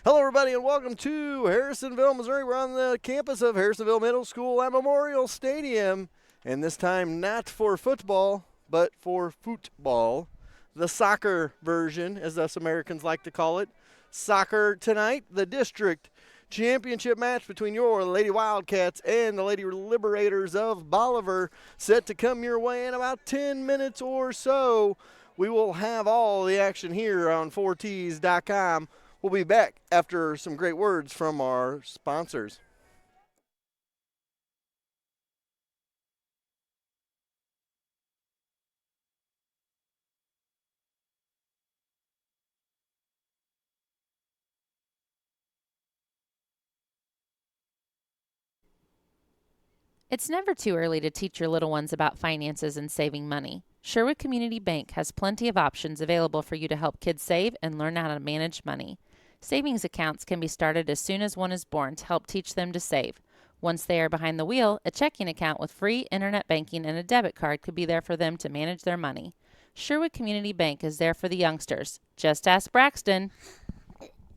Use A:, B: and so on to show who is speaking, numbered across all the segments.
A: Hello, everybody, and welcome to Harrisonville, Missouri. We're on the campus of Harrisonville Middle School at Memorial Stadium, and this time not for football, but for football, the soccer version, as us Americans like to call it. Soccer tonight, the district championship match between your Lady Wildcats and the Lady Liberators of Bolivar, set to come your way in about 10 minutes or so. We will have all the action here on 4Ts.com. We'll be back after some great words from our sponsors.
B: It's never too early to teach your little ones about finances and saving money. Sherwood Community Bank has plenty of options available for you to help kids save and learn how to manage money. Savings accounts can be started as soon as one is born to help teach them to save. Once they are behind the wheel, a checking account with free internet banking and a debit card could be there for them to manage their money. Sherwood Community Bank is there for the youngsters. Just ask Braxton.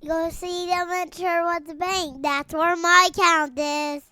C: Go see them at Sherwood's Bank. That's where my account is.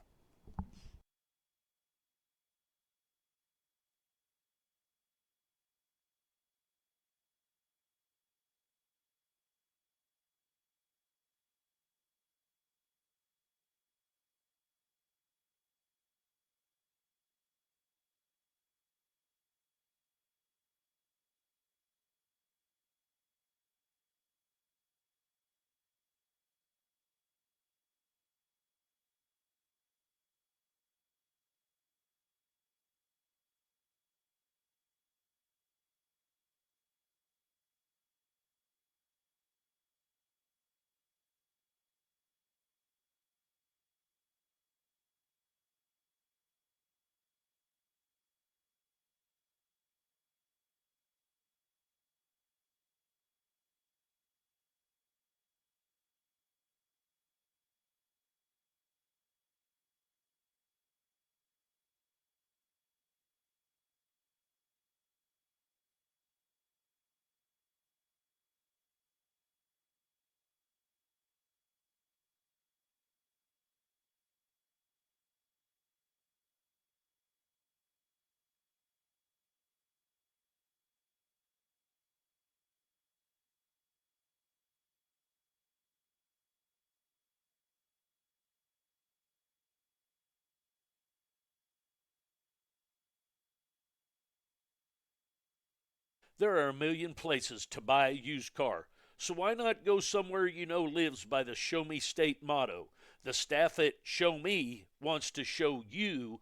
D: There are a million places to buy a used car, so why not go somewhere you know lives by the Show Me State motto? The staff at Show Me wants to show you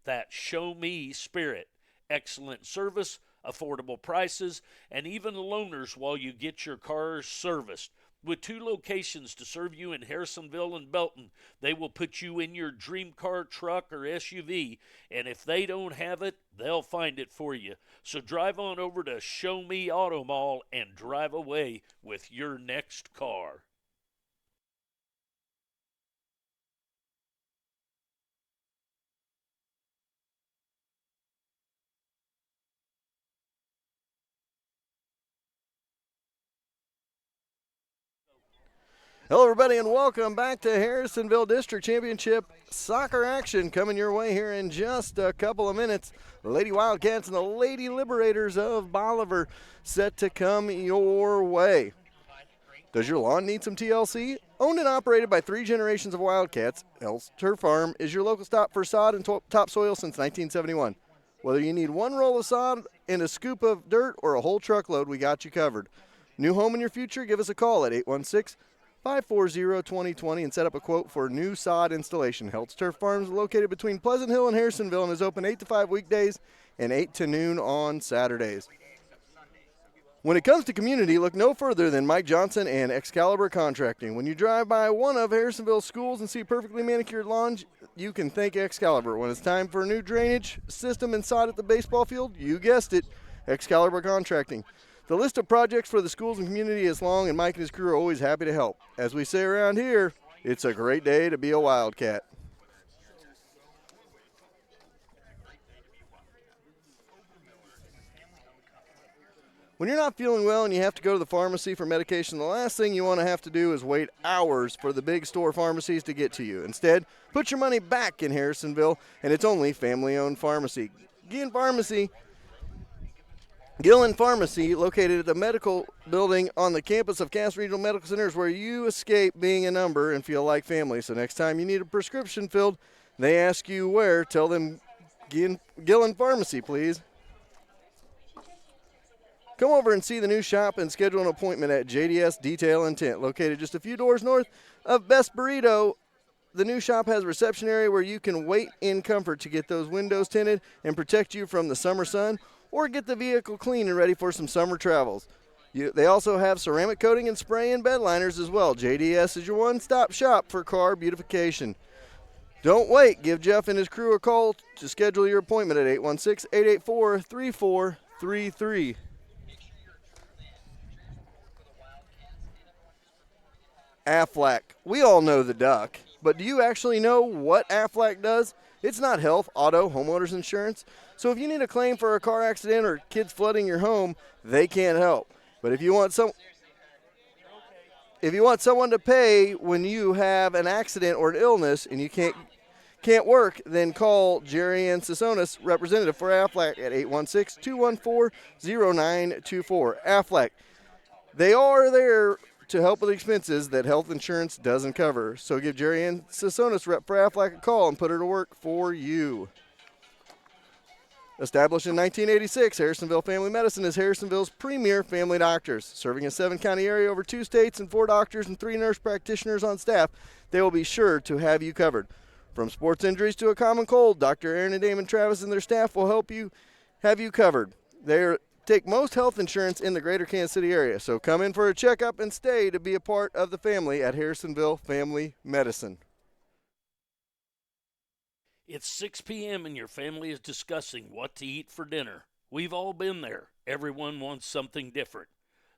D: that Show Me spirit. Excellent service, affordable prices, and even loaners while you get your cars serviced. With 2 locations to serve you in Harrisonville and Belton, they will put you in your dream car, truck, or SUV, and if they don't have it, they'll find it for you. So drive on over to Show Me Auto Mall and drive away with your next car.
A: Hello, everybody, and welcome back to Harrisonville District Championship soccer action coming your way here in just a couple of minutes. The Lady Wildcats and the Lady Liberators of Bolivar set to come your way. Does your lawn need some TLC? Owned and operated by 3 generations of Wildcats, Hell's Turf Farm is your local stop for sod and topsoil since 1971. Whether you need 1 roll of sod and a scoop of dirt or a whole truckload, we got you covered. New home in your future? Give us a call at 816-540-2020 and set up a quote for new sod installation. Hell's Turf Farm is located between Pleasant Hill and Harrisonville and is open 8 to 5 weekdays and 8 to noon on Saturdays. When it comes to community, look no further than Mike Johnson and Excalibur Contracting. When you drive by one of Harrisonville's schools and see perfectly manicured lawns, you can thank Excalibur. When it's time for a new drainage system and sod at the baseball field, you guessed it, Excalibur Contracting. The list of projects for the schools and community is long, and Mike and his crew are always happy to help. As we say around here, it's a great day to be a Wildcat. When you're not feeling well and you have to go to the pharmacy for medication, the last thing you want to have to do is wait hours for the big store pharmacies to get to you. Instead, put your money back in Harrisonville, and it's only family-owned pharmacy. Gillen Pharmacy, located at the medical building on the campus of Cass Regional Medical Center, is where you escape being a number and feel like family. So next time you need a prescription filled, they ask you where, tell them Gillen Pharmacy, please. Come over and see the new shop and schedule an appointment at JDS Detail and Tint, located just a few doors north of Best Burrito. The new shop has a reception area where you can wait in comfort to get those windows tinted and protect you from the summer sun, or get the vehicle clean and ready for some summer travels. They also have ceramic coating and spray and bed liners as well. JDS is your one-stop shop for car beautification. Don't wait. Give Jeff and his crew a call to schedule your appointment at 816-884-3433. Aflac. We all know the duck, but do you actually know what Aflac does? It's not health, auto, homeowners insurance. So if you need a claim for a car accident or kids flooding your home, they can't help. But if you want someone to pay when you have an accident or an illness and you can't work, then call Jerry Ann Sasonis, representative for Aflac, at 816-214-0924. Aflac. They are there to help with expenses that health insurance doesn't cover. So give Jerry Ann Sasonis, rep for Aflac, a call and put her to work for you. Established in 1986, Harrisonville Family Medicine is Harrisonville's premier family doctors. Serving a 7-county area, over 2 states, and 4 doctors and 3 nurse practitioners on staff, they will be sure to have you covered. From sports injuries to a common cold, Dr. Aaron and Damon Travis and their staff will help you have you covered. They take most health insurance in the greater Kansas City area, so come in for a checkup and stay to be a part of the family at Harrisonville Family Medicine.
D: It's 6 p.m. and your family is discussing what to eat for dinner. We've all been there. Everyone wants something different.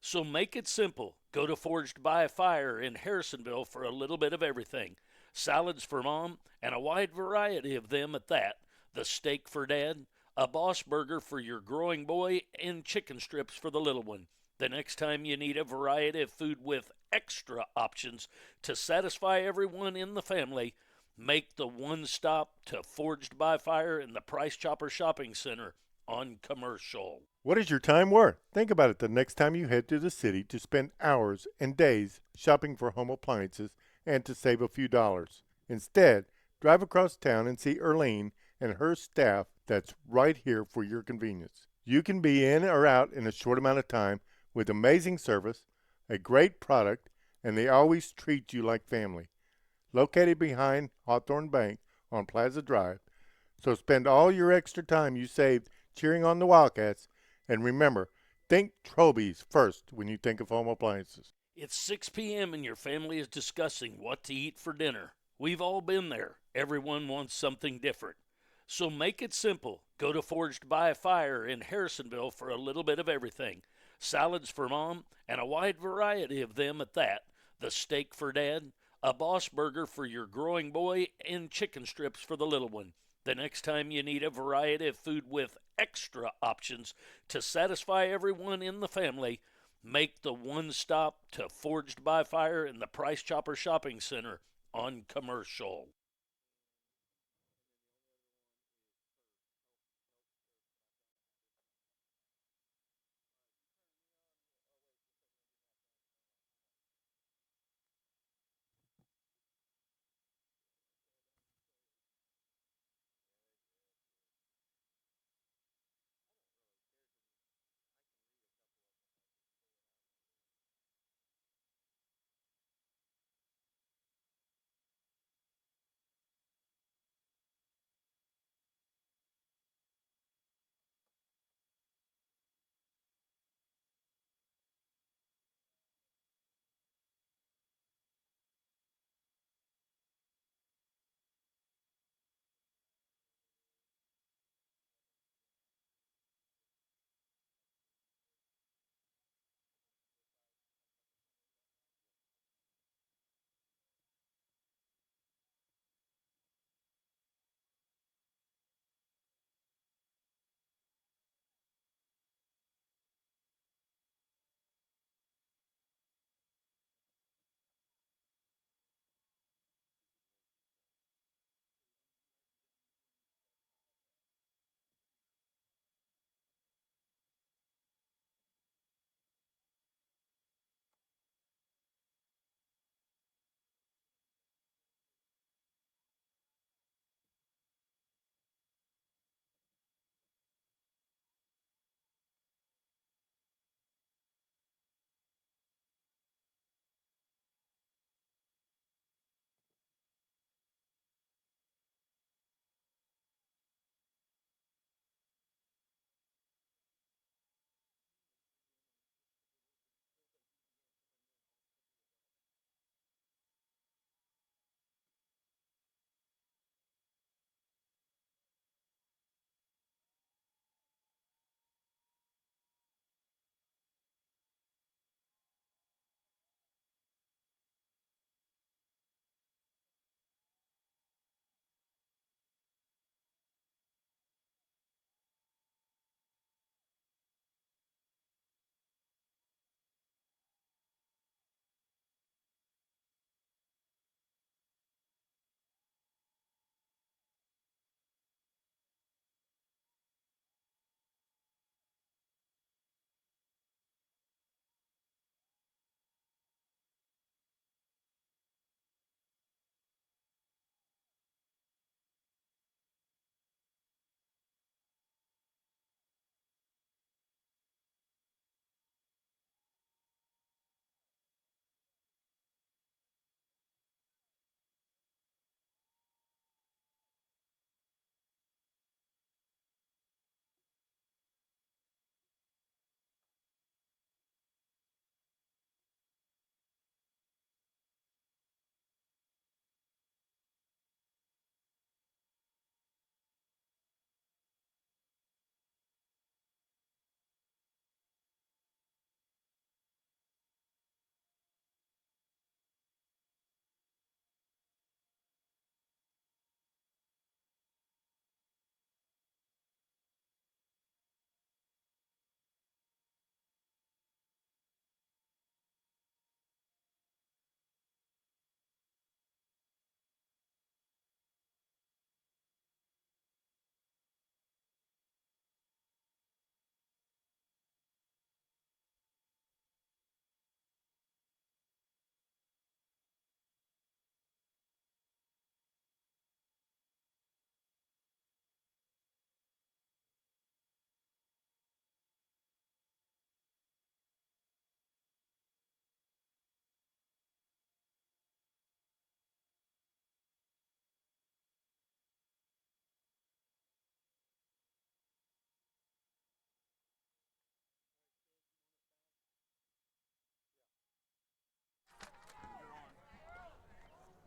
D: So make it simple. Go to Forged by Fire in Harrisonville for a little bit of everything. Salads for mom, and a wide variety of them at that. The steak for dad, a boss burger for your growing boy, and chicken strips for the little one. The next time you need a variety of food with extra options to satisfy everyone in the family, make the one stop to Forged by Fire in the Price Chopper Shopping Center on Commercial.
E: What is your time worth? Think about it the next time you head to the city to spend hours and days shopping for home appliances and to save a few dollars. Instead, drive across town and see Erlene and her staff that's right here for your convenience. You can be in or out in a short amount of time with amazing service, a great product, and they always treat you like family. Located behind Hawthorne Bank on Plaza Drive, so spend all your extra time you saved cheering on the Wildcats, and remember, think Trobies first when you think of home appliances.
D: It's 6 p.m. and your family is discussing what to eat for dinner. We've all been there. Everyone wants something different. So make it simple. Go to Forged by Fire in Harrisonville for a little bit of everything. Salads for mom, and a wide variety of them at that. The steak for dad, a boss burger for your growing boy, and chicken strips for the little one. The next time you need a variety of food with extra options to satisfy everyone in the family, make the one stop to Forged by Fire in the Price Chopper Shopping Center on Commercial.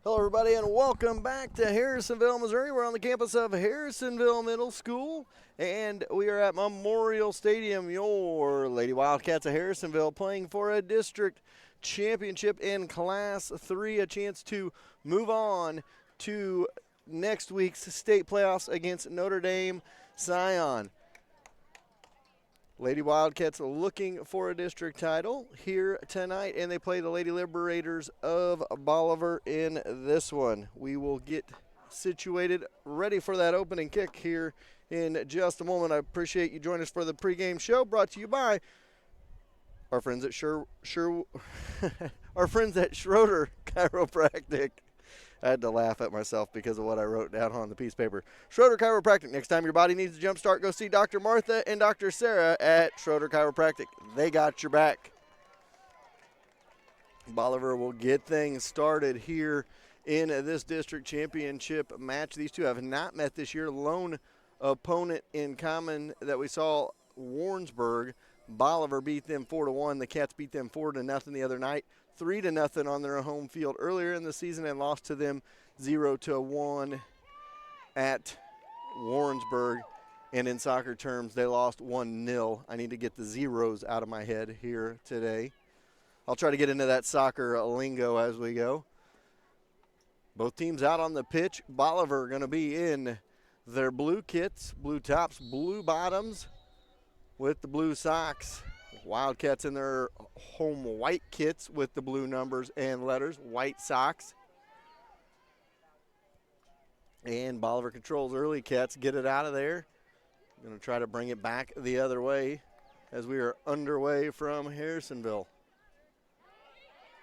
A: Hello, everybody, and welcome back to Harrisonville, Missouri. We're on the campus of Harrisonville Middle School, and we are at Memorial Stadium. Your Lady Wildcats of Harrisonville playing for a district championship in Class 3, a chance to move on to next week's state playoffs against Notre Dame Scion. Lady Wildcats looking for a district title here tonight, and they play the Lady Liberators of Bolivar in this one. We will get situated, ready for that opening kick here in just a moment. I appreciate you joining us for the pregame show, brought to you by our friends at our friends at Schroeder Chiropractic. I had to laugh at myself because of what I wrote down on the piece of paper. Schroeder Chiropractic. Next time your body needs a jump start, go see Dr. Martha and Dr. Sarah at Schroeder Chiropractic. They got your back. Bolivar will get things started here in this district championship match. These two have not met this year. Lone opponent in common that we saw, Warrensburg. Bolivar beat them 4-1. The Cats beat them 4-0 the other night. 3-0 on their home field earlier in the season, and lost to them 0-1 at Warrensburg. And in soccer terms, they lost 1-0. I need to get the zeros out of my head here today. I'll try to get into that soccer lingo as we go. Both teams out on the pitch. Bolivar going to be in their blue kits, blue tops, blue bottoms with the blue socks. Wildcats in their home white kits with the blue numbers and letters, white socks. And Bolivar controls early. Cats get it out of there. Going to try to bring it back the other way as we are underway from Harrisonville.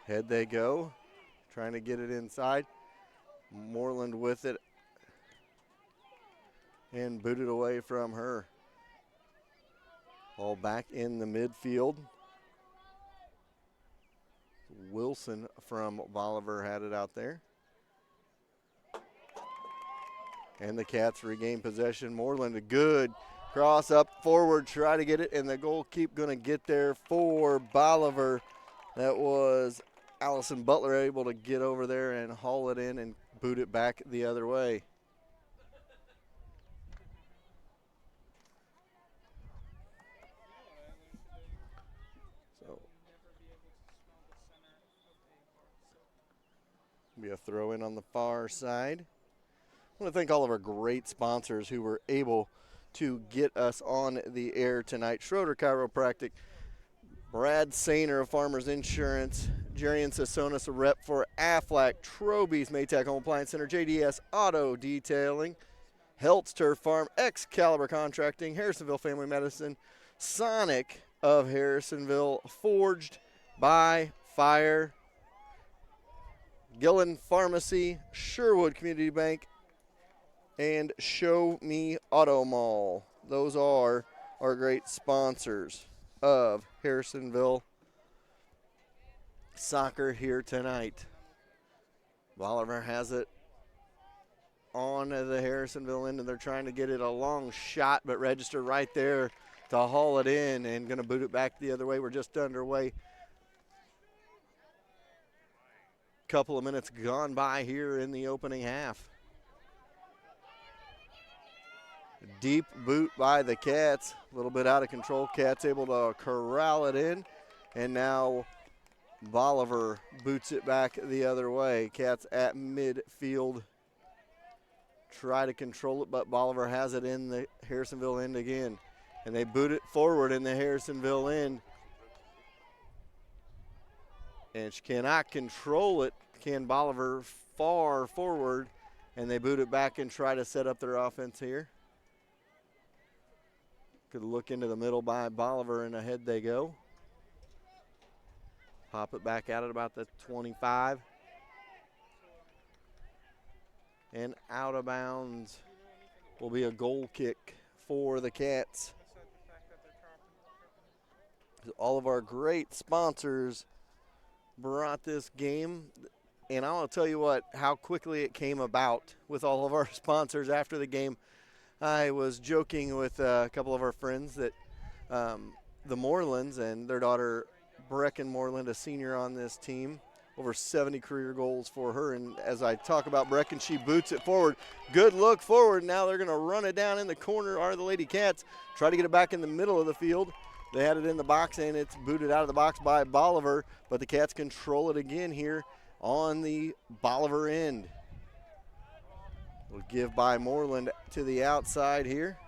A: Head they go, trying to get it inside. Moreland with it and booted away from her. All back in the midfield. Wilson from Bolivar had it out there. And the Cats regain possession. Moreland, a good cross up forward, try to get it, and the goalkeeper going to get there for Bolivar. That was Allison Butler able to get over there and haul it in and boot it back the other way. Be a throw in on the far side. I want to thank all of our great sponsors who were able to get us on the air tonight. Schroeder Chiropractic, Brad Sainer of Farmers Insurance, Jerry and Sasonis, a rep for Aflac, Troby's Maytag Home Appliance Center, JDS Auto Detailing, Heltz Turf Farm, Excalibur Contracting, Harrisonville Family Medicine, Sonic of Harrisonville, Forged by Fire, Gillen Pharmacy, Sherwood Community Bank, and Show Me Auto Mall. Those are our great sponsors of Harrisonville soccer here tonight. Bolivar has it on the Harrisonville end, and they're trying to get it a long shot, but register right there to haul it in and going to boot it back the other way. We're just underway. Couple of minutes gone by here in the opening half. Deep boot by the Cats, a little bit out of control. Cats able to corral it in, and now Bolivar boots it back the other way. Cats at midfield try to control it, but Bolivar has it in the Harrisonville end again, and they boot it forward in the Harrisonville end. And she cannot control it. Can Bolivar far forward, and they boot it back and try to set up their offense here. Could look into the middle by Bolivar, and ahead they go. Pop it back out at about the 25. And out of bounds will be a goal kick for the Cats. All of our great sponsors brought this game, and I'll tell you what, how quickly it came about with all of our sponsors after the game. I was joking with a couple of our friends that the Morelands and their daughter Brecken Moreland, a senior on this team, over 70 career goals for her. And as I talk about Brecken, she boots it forward. Good look forward. Now they're going to run it down in the corner, are the Lady Cats. Try to get it back in the middle of the field. They had it in the box, and it's booted out of the box by Bolivar, but the Cats control it again here on the Bolivar end. We'll give by Moreland to the outside here.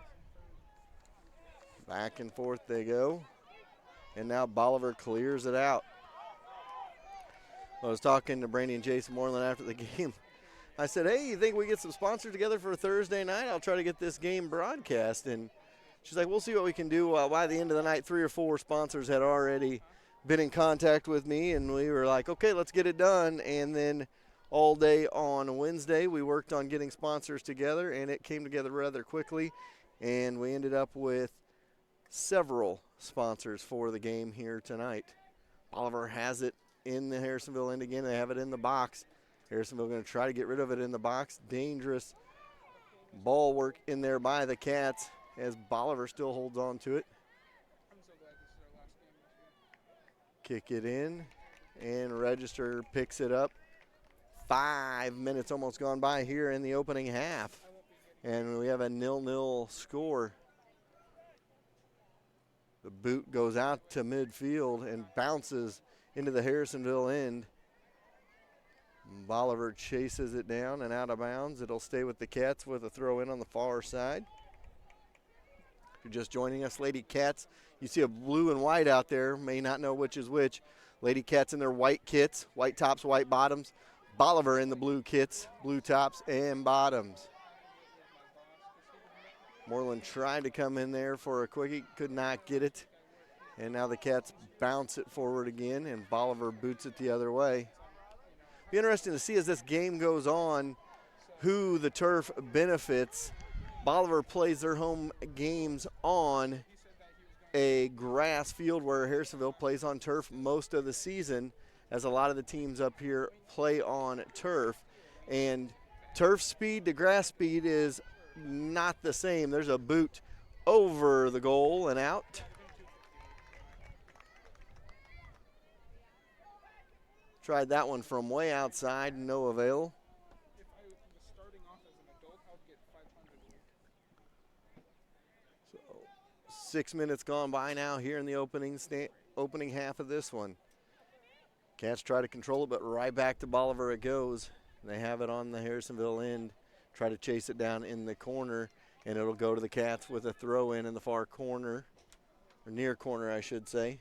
A: Back and forth they go. And now Bolivar clears it out. I was talking to Brandy and Jason Moreland after the game. I said, hey, you think we get some sponsors together for Thursday night? I'll try to get this game broadcast. And she's like, we'll see what we can do. By the end of the night, 3 or 4 sponsors had already been in contact with me, and we were like, okay, let's get it done. And then all day on Wednesday, we worked on getting sponsors together, and it came together rather quickly. And we ended up with several sponsors for the game here tonight. Bolivar has it in the Harrisonville end again. They have it in the box. Harrisonville going to try to get rid of it in the box. Dangerous ball work in there by the Cats as Bolivar still holds on to it. Kick it in, and Register picks it up. 5 minutes almost gone by here in the opening half, and we have a 0-0 score. The boot goes out to midfield and bounces into the Harrisonville end. Bolivar chases it down and out of bounds. It'll stay with the Cats with a throw in on the far side. If you're just joining us, Lady Cats, you see a blue and white out there, may not know which is which. Lady Cats in their white kits, white tops, white bottoms. Bolivar in the blue kits, blue tops and bottoms. Moreland tried to come in there for a quickie, could not get it. And now the Cats bounce it forward again, and Bolivar boots it the other way. Be interesting to see as this game goes on who the turf benefits. Bolivar plays their home games on a grass field where Harrisonville plays on turf most of the season, as a lot of the teams up here play on turf. And turf speed to grass speed is not the same. There's a boot over the goal and out. Tried that one from way outside, no avail. So 6 minutes gone by now here in the opening half of this one. Cats try to control it, but right back to Bolivar it goes. They have it on the Harrisonville end. Try to chase it down in the corner, and it'll go to the Cats with a throw in the far corner, or near corner, I should say.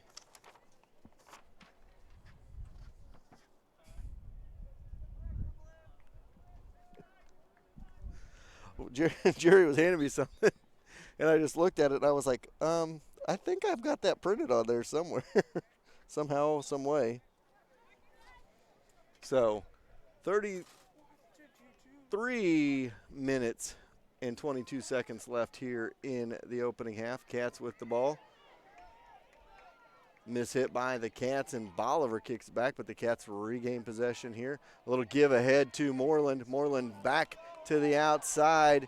A: Jerry was handing me something, and I just looked at it, and I was like, I think I've got that printed on there somewhere, somehow, some way. So, 33 minutes and 22 seconds left here in the opening half. Cats with the ball. Miss hit by the Cats, and Bolivar kicks it back, but the Cats regain possession here. A little give ahead to Moreland. Moreland back to the outside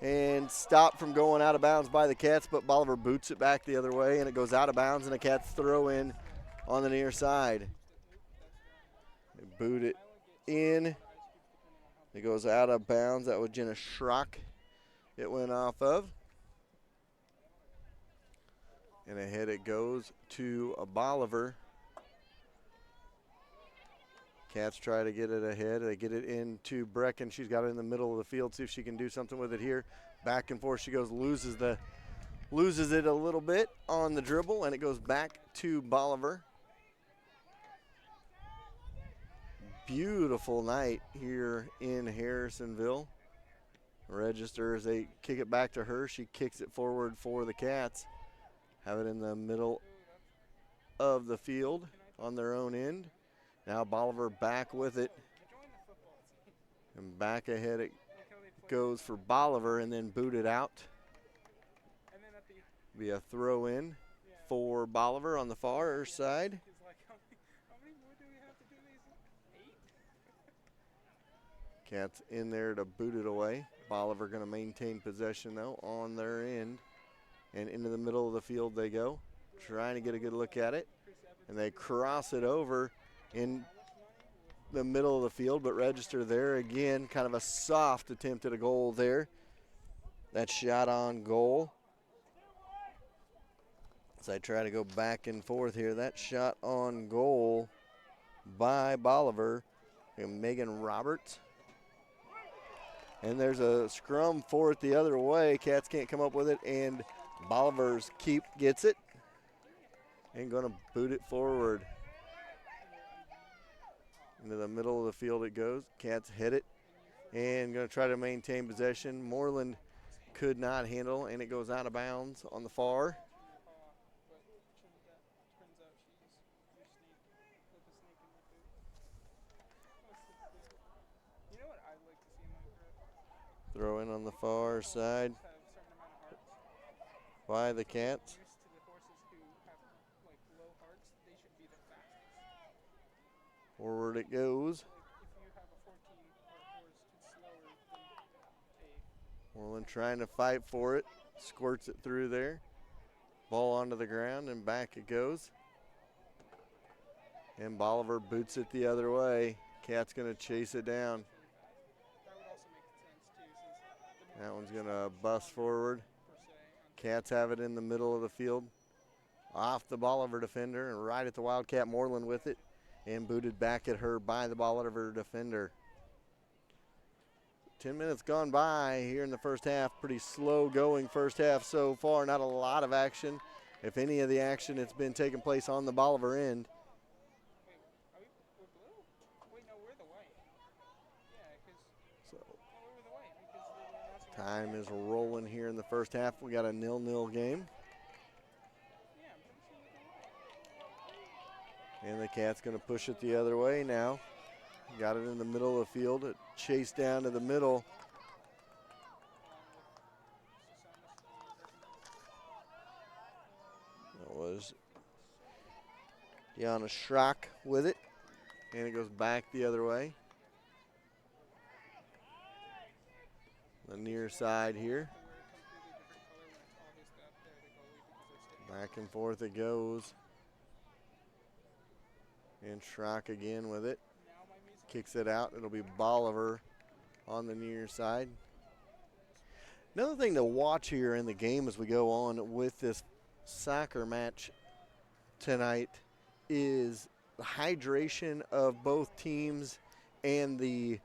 A: and stopped from going out of bounds by the Cats, but Bolivar boots it back the other way, and it goes out of bounds, and the Cats throw in on the near side. They boot it in. It goes out of bounds. That was Jenna Schrock it went off of. And ahead it goes to a Bolivar. Cats try to get it ahead. They get it into Brecken. She's got it in the middle of the field. See if she can do something with it here. Back and forth she goes. Loses it a little bit on the dribble, and it goes back to Bolivar. Beautiful night here in Harrisonville. Register as they kick it back to her. She kicks it forward for the Cats. Have it in the middle of the field on their own end. Now Bolivar back with it. And back ahead it goes for Bolivar and then booted out. Be a throw in for Bolivar on the far side. Cats in there to boot it away. Bolivar going to maintain possession, though, on their end. And into the middle of the field they go, trying to get a good look at it. And they cross it over in the middle of the field, but register there again. Kind of a soft attempt at a goal there. That shot on goal. As I try to go back and forth here, that shot on goal by Bolivar and Megan Roberts. And there's a scrum for it the other way. Cats can't come up with it, and Bolivar's keep gets it. And going to boot it forward. Into the middle of the field it goes. Cats hit it and going to try to maintain possession. Moreland could not handle, and it goes out of bounds on the far. Throw in on the far side by the Cats. Forward it goes. Moreland trying to fight for it. Squirts it through there. Ball onto the ground and back it goes. And Bolivar boots it the other way. Cat's going to chase it down. That one's going to bust forward. Cats have it in the middle of the field. Off the Bolivar defender and right at the Wildcat. Moreland with it. And booted back at her by the Bolivar defender. 10 minutes gone by here in the first half. Pretty slow going first half so far. Not a lot of action. If any of the action, it's been taking place on the Bolivar end. So time is rolling here in the first half. We got a 0-0 game. And the Cat's going to push it the other way now. Got it in the middle of the field. It chased down to the middle. That was Deanna Schrock with it. And it goes back the other way. The near side here. Back and forth it goes. And Schrock again with it. Kicks it out. It'll be Bolivar on the near side. Another thing to watch here in the game as we go on with this soccer match tonight is the hydration of both teams and the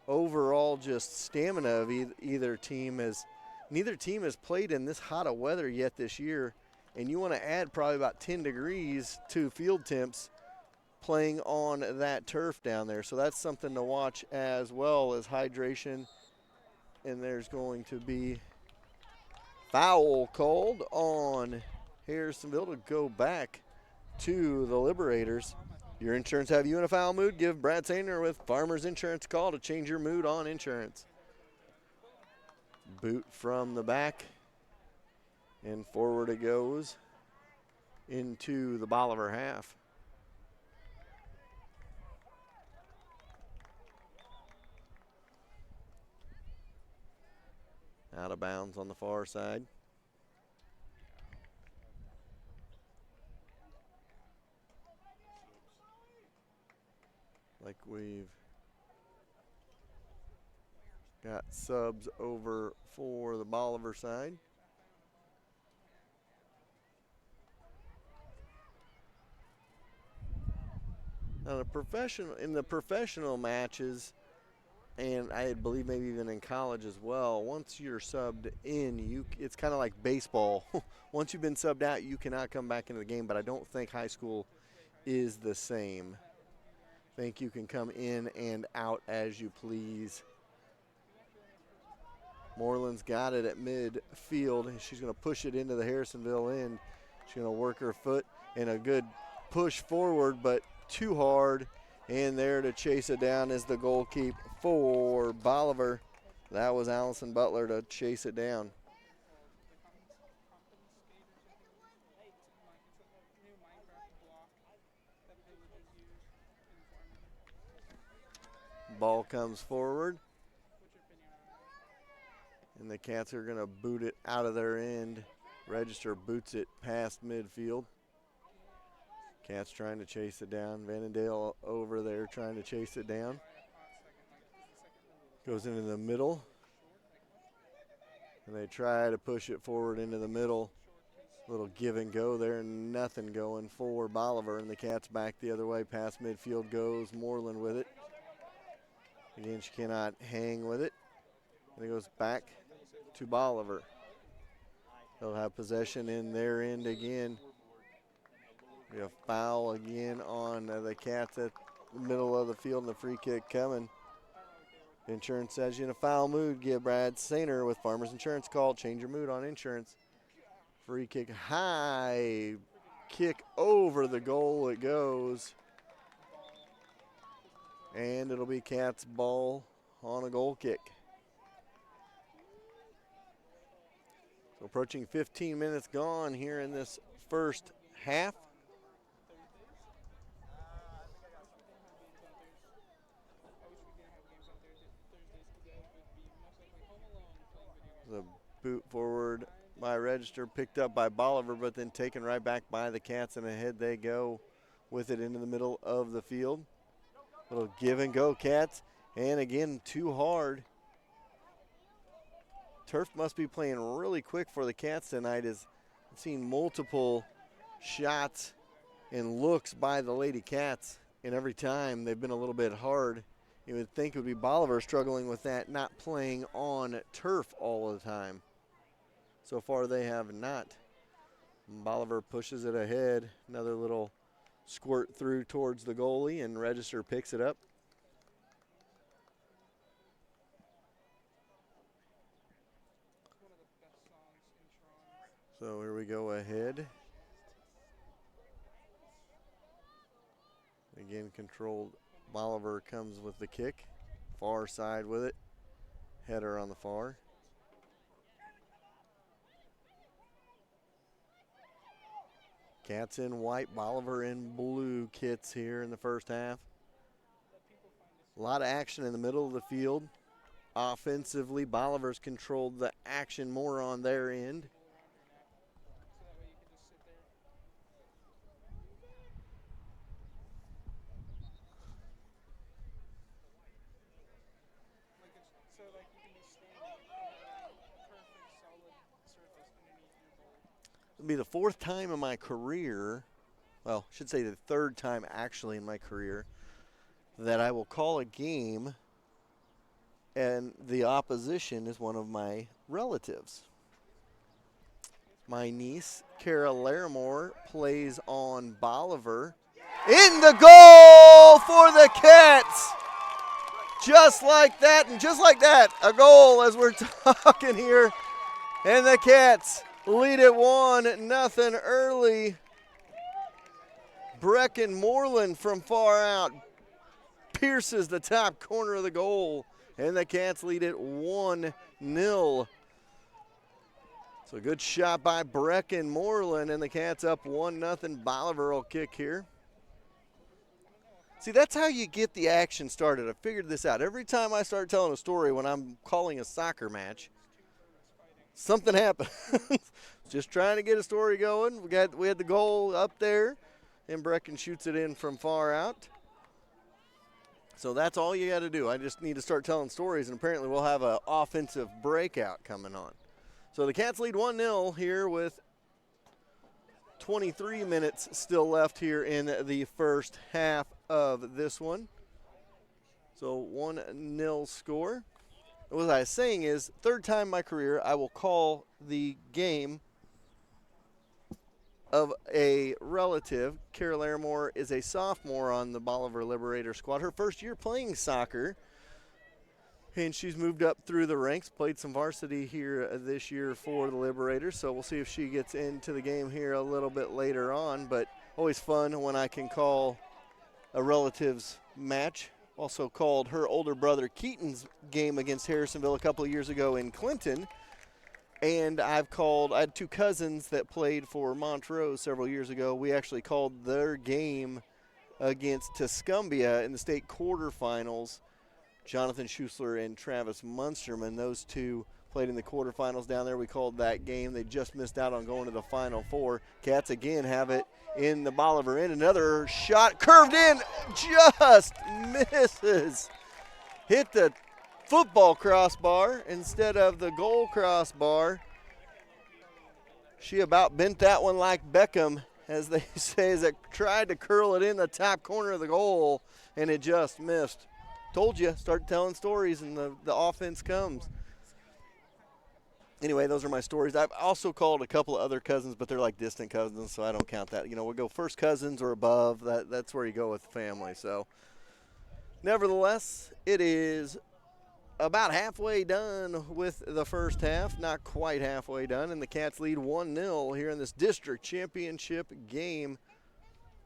A: overall just stamina of either team. As neither team has played in this hot of weather yet this year, and you want to add probably about 10 degrees to field temps playing on that turf down there. So that's something to watch as well as hydration. And there's going to be foul called on Harrisonville to go back to the Liberators. Your insurance have you in a foul mood? Give Brad Sainer with Farmers Insurance a call to change your mood on insurance. Boot from the back. And forward it goes into the Bolivar half. Out of bounds on the far side. Like we've got subs over for the Bolivar side. Now in the professional matches, and I believe maybe even in college as well, once you're subbed in, it's kind of like baseball. Once you've been subbed out, you cannot come back into the game, but I don't think high school is the same. I think you can come in and out as you please. Moreland's got it at midfield, and she's going to push it into the Harrisonville end. She's going to work her foot in a good push forward, but too hard. And there to chase it down is the goalkeeper for Bolivar. That was Allison Butler to chase it down. Ball comes forward. And the Cats are going to boot it out of their end. Register boots it past midfield. Cats trying to chase it down. Vannondale over there trying to chase it down. Goes into the middle. And they try to push it forward into the middle. Little give and go there. Nothing going for Bolivar. And the Cats back the other way. Past midfield goes Moreland with it. Again, she cannot hang with it. And it goes back to Bolivar. They'll have possession in their end again. We have foul again on the Cats at the middle of the field and the free kick coming. Insurance says you in a foul mood. Give Brad Sainer with Farmers Insurance call. Change your mood on insurance. Free kick high. Kick over the goal it goes. And it'll be Cats ball on a goal kick. So approaching 15 minutes gone here in this first half. The boot forward by Register, picked up by Bolivar, but then taken right back by the Cats, and ahead they go with it into the middle of the field. Little give and go, Cats, and again, too hard. Turf must be playing really quick for the Cats tonight, as I've seen multiple shots and looks by the Lady Cats, and every time they've been a little bit hard. You would think it would be Bolivar struggling with that, not playing on turf all the time. So far they have not. Bolivar pushes it ahead. Another little squirt through towards the goalie, and Register picks it up. So here we go ahead. Again, controlled. Bolivar comes with the kick. Far side with it. Header on the far. Cats in white, Bolivar in blue kits here in the first half. A lot of action in the middle of the field. Offensively, Bolivar's controlled the action more on their end. It'll be the fourth time in my career, well, I should say the third time actually in my career, that I will call a game and the opposition is one of my relatives. My niece, Kara Larimore, plays on Bolivar. In the goal for the Cats! Just like that, and just like that, a goal as we're talking here. And the Cats lead it 1-0 early. Brecken Moreland from far out pierces the top corner of the goal, and the Cats lead it 1-0. So good shot by Brecken Moreland, and the Cats up 1-0. Bolivar will kick here. See, that's how you get the action started. I figured this out. Every time I start telling a story when I'm calling a soccer match, something happens. Just trying to get a story going. We had the goal up there, and Brecken shoots it in from far out. So that's all you got to do. I just need to start telling stories, and apparently we'll have an offensive breakout coming on. So the Cats lead 1-0 here with 23 minutes still left here in the first half of this one. So 1-0 score. What I was saying is, third time in my career, I will call the game of a relative. Kara Larimore is a sophomore on the Bolivar Liberator squad. Her first year playing soccer, and she's moved up through the ranks, played some varsity here this year for the Liberators, so we'll see if she gets into the game here a little bit later on, but always fun when I can call a relative's match. Also called her older brother Keaton's game against Harrisonville a couple of years ago in Clinton. And I had two cousins that played for Montrose several years ago. We actually called their game against Tuscumbia in the state quarterfinals. Jonathan Schussler and Travis Munsterman, those two played in the quarterfinals down there. We called that game. They just missed out on going to the Final Four. Cats again have it in the Bolivar end. Another shot curved in, just misses. Hit the football crossbar instead of the goal crossbar. She about bent that one like Beckham, as they say, as it tried to curl it in the top corner of the goal, and it just missed. Told you, start telling stories and the offense comes. Anyway, those are my stories. I've also called a couple of other cousins, but they're like distant cousins, so I don't count that. You know, we'll go first cousins or above. That's where you go with the family. So, nevertheless, it is about halfway done with the first half. Not quite halfway done, and the Cats lead 1-0 here in this district championship game.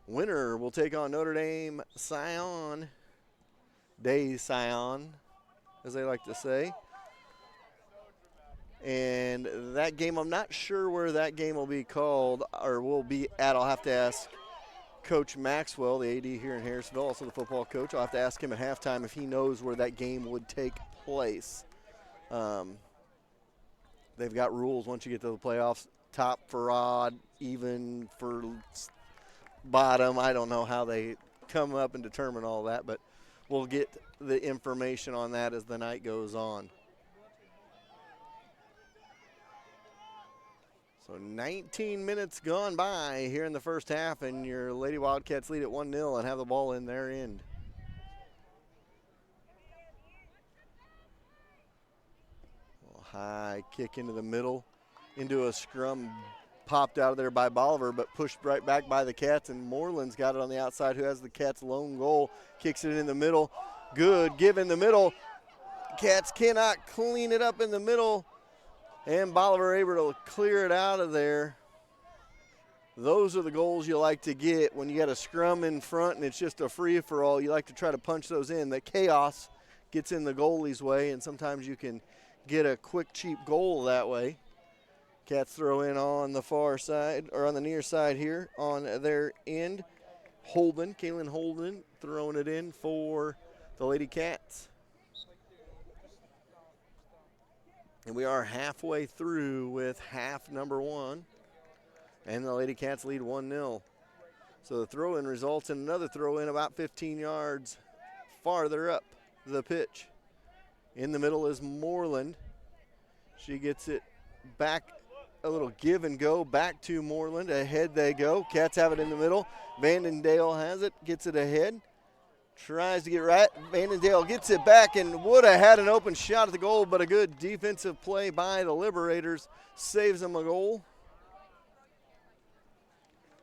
A: Winner will take on Notre Dame Scion, Day Scion, as they like to say. And that game, I'm not sure where that game will be called or will be at. I'll have to ask Coach Maxwell, the AD here in Harrisonville, also the football coach. I'll have to ask him at halftime if he knows where that game would take place. They've got rules once you get to the playoffs, top for odd, even for bottom. I don't know how they come up and determine all that, but we'll get the information on that as the night goes on. So 19 minutes gone by here in the first half, and your Lady Wildcats lead at 1-0 and have the ball in their end. High kick into the middle, into a scrum, popped out of there by Bolivar, but pushed right back by the Cats, and Moreland's got it on the outside, who has the Cats' lone goal, kicks it in the middle. Good, give in the middle. Cats cannot clean it up in the middle, and Bolivar able to clear it out of there. Those are the goals you like to get when you got a scrum in front and it's just a free-for-all. You like to try to punch those in. The chaos gets in the goalie's way, and sometimes you can get a quick, cheap goal that way. Cats throw in on the far side, or on the near side here on their end. Kaylin Holden throwing it in for the Lady Cats. And we are halfway through with half number one, and the Lady Cats lead 1-0. So the throw-in results in another throw-in about 15 yards farther up the pitch. In the middle is Moreland. She gets it back, a little give and go back to Moreland. Ahead they go. Cats have it in the middle. Vandendale has it, gets it ahead. Tries to get right. Vandendale gets it back and would have had an open shot at the goal, but a good defensive play by the Liberators saves them a goal.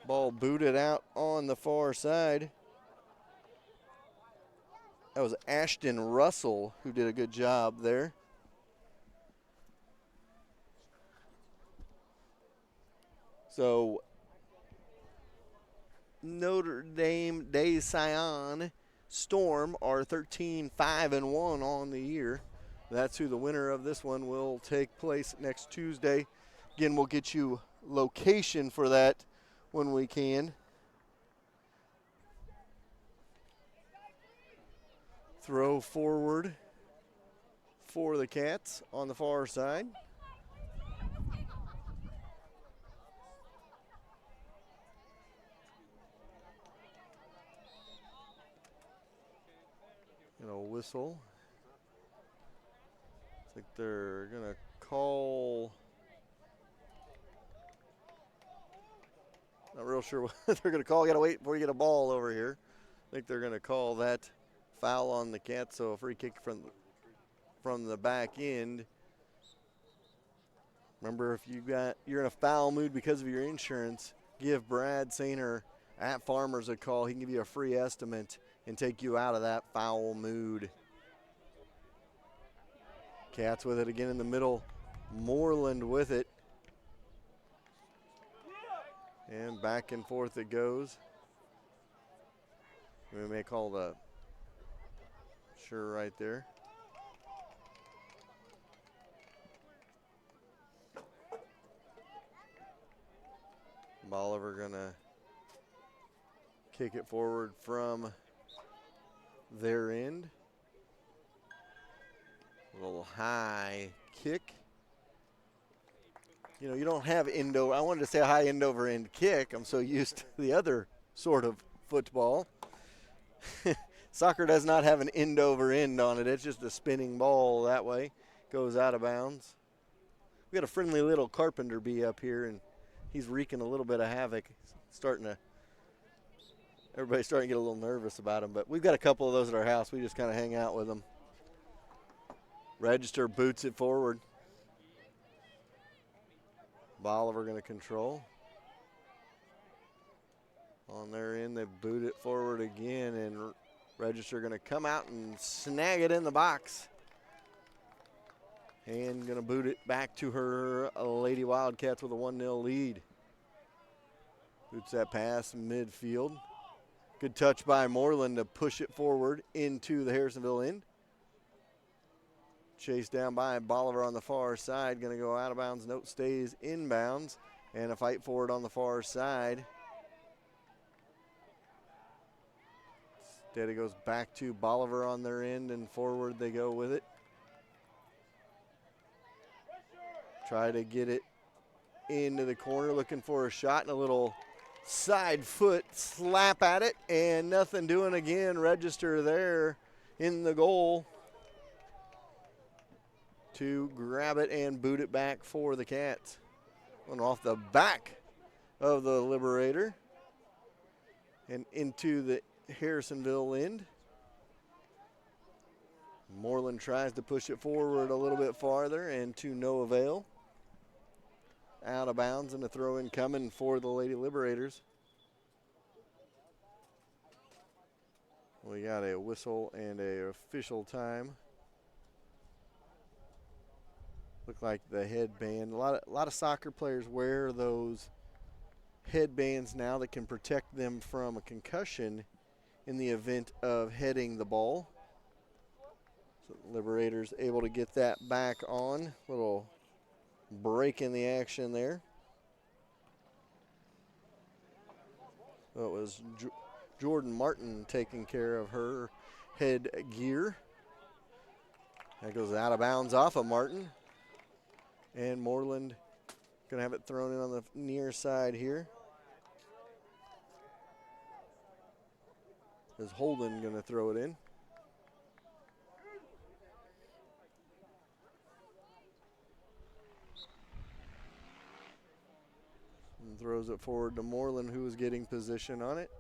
A: Ball booted out on the far side. That was Ashton Russell who did a good job there. So Notre Dame Day Scion Storm are 13-5-1 on the year. That's who the winner of this one will take place next Tuesday. Again, we'll get you location for that when we can. Throw forward for the Cats on the far side. And a whistle. I think they're going to call. Not real sure what they're going to call. Got to wait before you get a ball over here. I think they're going to call that foul on the Cats, so a free kick from the back end. Remember, if you're in a foul mood because of your insurance, give Brad Sainer at Farmers a call. He can give you a free estimate and take you out of that foul mood. Cats with it again in the middle. Moreland with it. And back and forth it goes. We may call the sure right there. Bolivar gonna kick it forward from their end. A little high kick You know, you don't have end over. I wanted to say a high end over end kick. I'm so used to the other sort of football. Soccer does not have an end over end on it. It's just a spinning ball that way. Goes out of bounds. We got a friendly little carpenter bee up here, and he's wreaking a little bit of havoc. Everybody's starting to get a little nervous about him, but we've got a couple of those at our house. We just kind of hang out with them. Register boots it forward. Bolivar going to control. On their end, they boot it forward again, and Register going to come out and snag it in the box. And going to boot it back to her Lady Wildcats with a 1-0 lead. Boots that pass midfield. Good touch by Moreland to push it forward into the Harrisonville end. Chased down by Bolivar on the far side. Going to go out of bounds. Note stays inbounds. And a fight for it on the far side. Instead it goes back to Bolivar on their end, and forward they go with it. Try to get it into the corner, looking for a shot, and a little side foot slap at it, and nothing doing again. Register there in the goal to grab it and boot it back for the Cats. One off the back of the Liberator and into the Harrisonville end. Moreland tries to push it forward a little bit farther, and to no avail. Out of bounds, and a throw in coming for the Lady Liberators. We got a whistle and a official time. Look like the headband. A lot of soccer players wear those headbands now that can protect them from a concussion in the event of heading the ball. So the Liberators able to get that back on. Little break in the action there. So it was Jordan Martin taking care of her head gear. That goes out of bounds off of Martin. And Moreland going to have it thrown in on the near side here. Is Holden going to throw it in? And throws it forward to Moreland, who is getting position on it.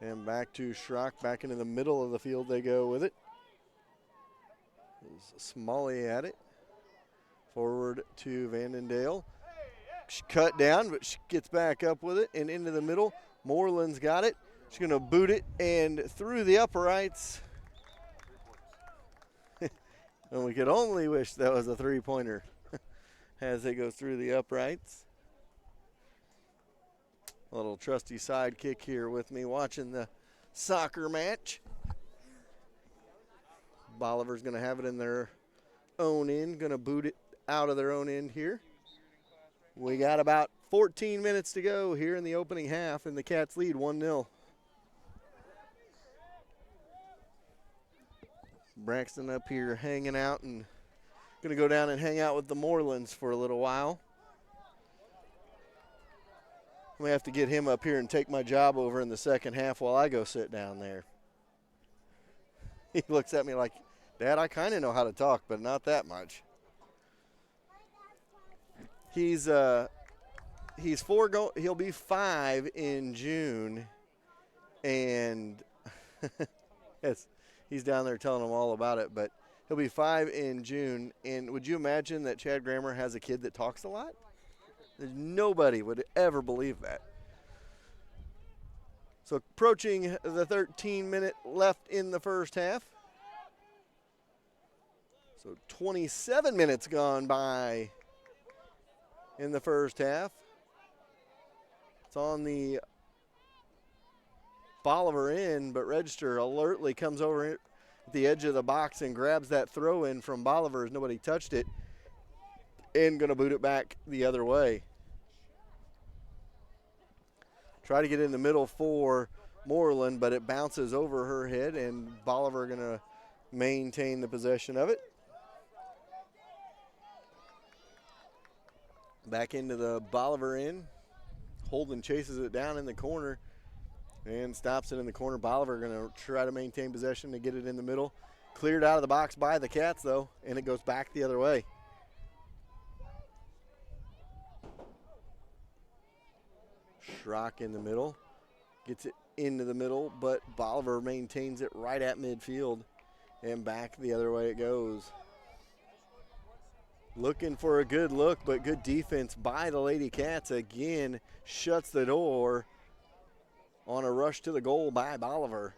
A: And back to Schrock, back into the middle of the field they go with it. Smalley at it. Forward to Vandendale. She cut down, but she gets back up with it and into the middle. Moreland's got it. She's going to boot it and through the uprights. And we could only wish that was a three-pointer as it goes through the uprights. A little trusty sidekick here with me watching the soccer match. Bolivar's going to have it in their own end, going to boot it out of their own end here. We got about 14 minutes to go here in the opening half, and the Cats lead 1-0. Braxton up here hanging out and going to go down and hang out with the Morelands for a little while. I'm going to have to get him up here and take my job over in the second half while I go sit down there. He looks at me like, Dad, I kind of know how to talk, but not that much. He'll be 5 in June, and yes, he's down there telling them all about it, but he'll be 5 in June. And would you imagine that Chad Grammer has a kid that talks a lot? Nobody would ever believe that. So approaching the 13-minute left in the first half. So 27 minutes gone by in the first half. It's on the Bolivar end, but Register alertly comes over at the edge of the box and grabs that throw in from Bolivar as nobody touched it, and going to boot it back the other way. Try to get in the middle for Moreland, but it bounces over her head, and Bolivar going to maintain the possession of it. Back into the Bolivar end. Holden chases it down in the corner and stops it in the corner. Bolivar going to try to maintain possession to get it in the middle. Cleared out of the box by the Cats, though, and it goes back the other way. Schrock in the middle. Gets it into the middle, but Bolivar maintains it right at midfield, and back the other way it goes. Looking for a good look, but good defense by the Lady Cats. Again, shuts the door on a rush to the goal by Bolivar.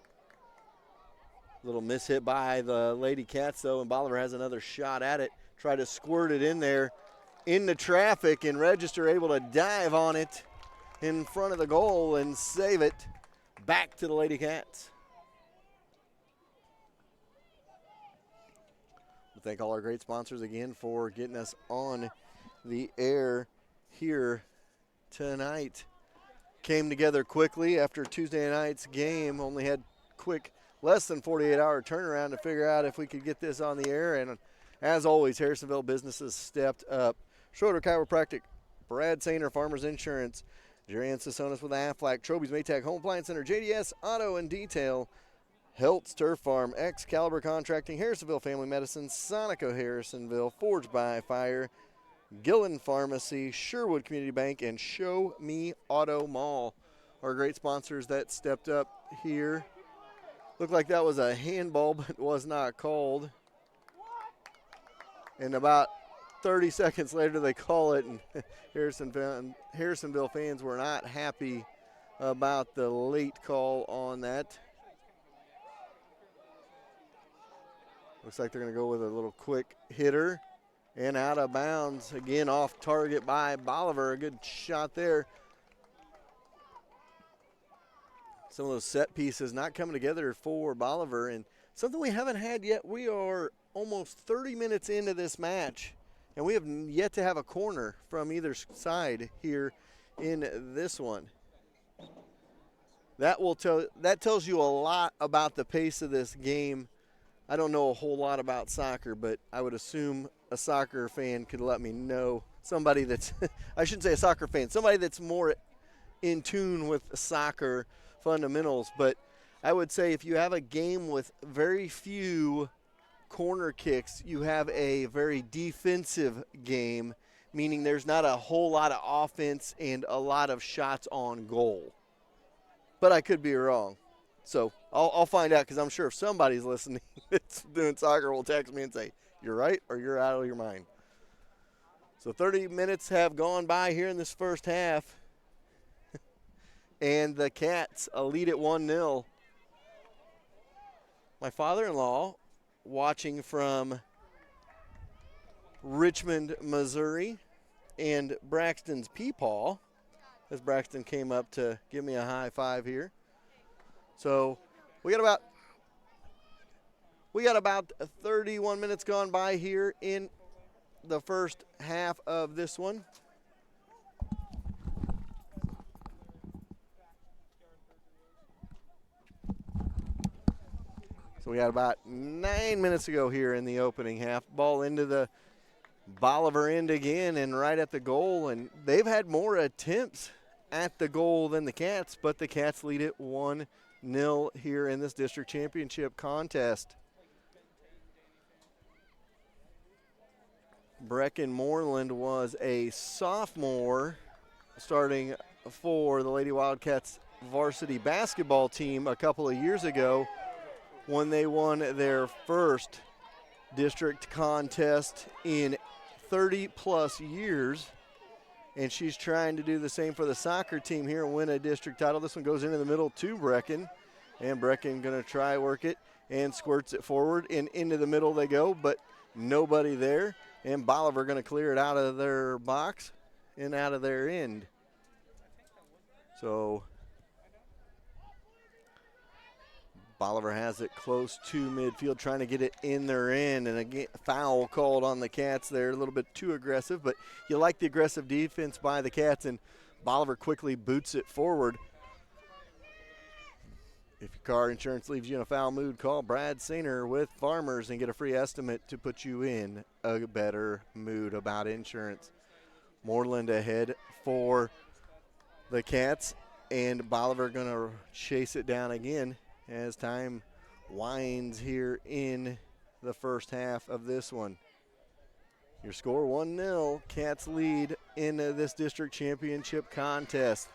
A: Little mishit by the Lady Cats, though, and Bolivar has another shot at it. Try to squirt it in there into traffic, and Register able to dive on it in front of the goal and save it back to the Lady Cats. We thank all our great sponsors again for getting us on the air here tonight. Came together quickly after Tuesday night's game. Only had quick, less than 48-hour turnaround to figure out if we could get this on the air. And as always, Harrisonville businesses stepped up. Schroeder Chiropractic, Brad Sainer, Farmers Insurance, Jerry Ann Sasonis with Aflac, Troby's Maytag Home Appliance Center, JDS Auto and Detail, Heltz Turf Farm, Excalibur Contracting, Harrisonville Family Medicine, Sonico Harrisonville, Forged by Fire, Gillen Pharmacy, Sherwood Community Bank, and Show Me Auto Mall are great sponsors that stepped up here. Looked like that was a handball, but was not called. And about 30 seconds later, they call it, and Harrisonville fans were not happy about the late call on that. Looks like they're going to go with a little quick hitter and out of bounds. Again, off target by Bolivar. A good shot there. Some of those set pieces not coming together for Bolivar, and something we haven't had yet. We are almost 30 minutes into this match, and we have yet to have a corner from either side here in this one. That tells you a lot about the pace of this game. I don't know a whole lot about soccer, but I would assume a soccer fan could let me know. Somebody that's, I shouldn't say a soccer fan, somebody that's more in tune with soccer fundamentals. But I would say if you have a game with very few corner kicks, you have a very defensive game, meaning there's not a whole lot of offense and a lot of shots on goal. But I could be wrong. So I'll find out, because I'm sure if somebody's listening that's doing soccer will text me and say, you're right or you're out of your mind. So 30 minutes have gone by here in this first half. And the Cats lead at 1-0. My father-in-law, watching from Richmond, Missouri, and Braxton's Peepaw, as Braxton came up to give me a high five here. So we got about 31 minutes gone by here in the first half of this one. So we got about 9 minutes to go here in the opening half. Ball into the Bolivar end again and right at the goal. And they've had more attempts at the goal than the Cats, but the Cats lead it 1-0 here in this district championship contest. Brecken Moreland was a sophomore starting for the Lady Wildcats varsity basketball team a couple of years ago when they won their first district contest in 30-plus years. And she's trying to do the same for the soccer team here and win a district title. This one goes into the middle to Brecken. And Brecken going to try work it and squirts it forward. And into the middle they go, but nobody there. And Bolivar going to clear it out of their box and out of their end. So Bolivar has it close to midfield, trying to get it in their end, and again, foul called on the Cats there, a little bit too aggressive, but you like the aggressive defense by the Cats, and Bolivar quickly boots it forward. If your car insurance leaves you in a foul mood, call Brad Sainer with Farmers and get a free estimate to put you in a better mood about insurance. Moreland ahead for the Cats, and Bolivar going to chase it down again as time winds here in the first half of this one. Your score 1-0. Cats lead in this district championship contest.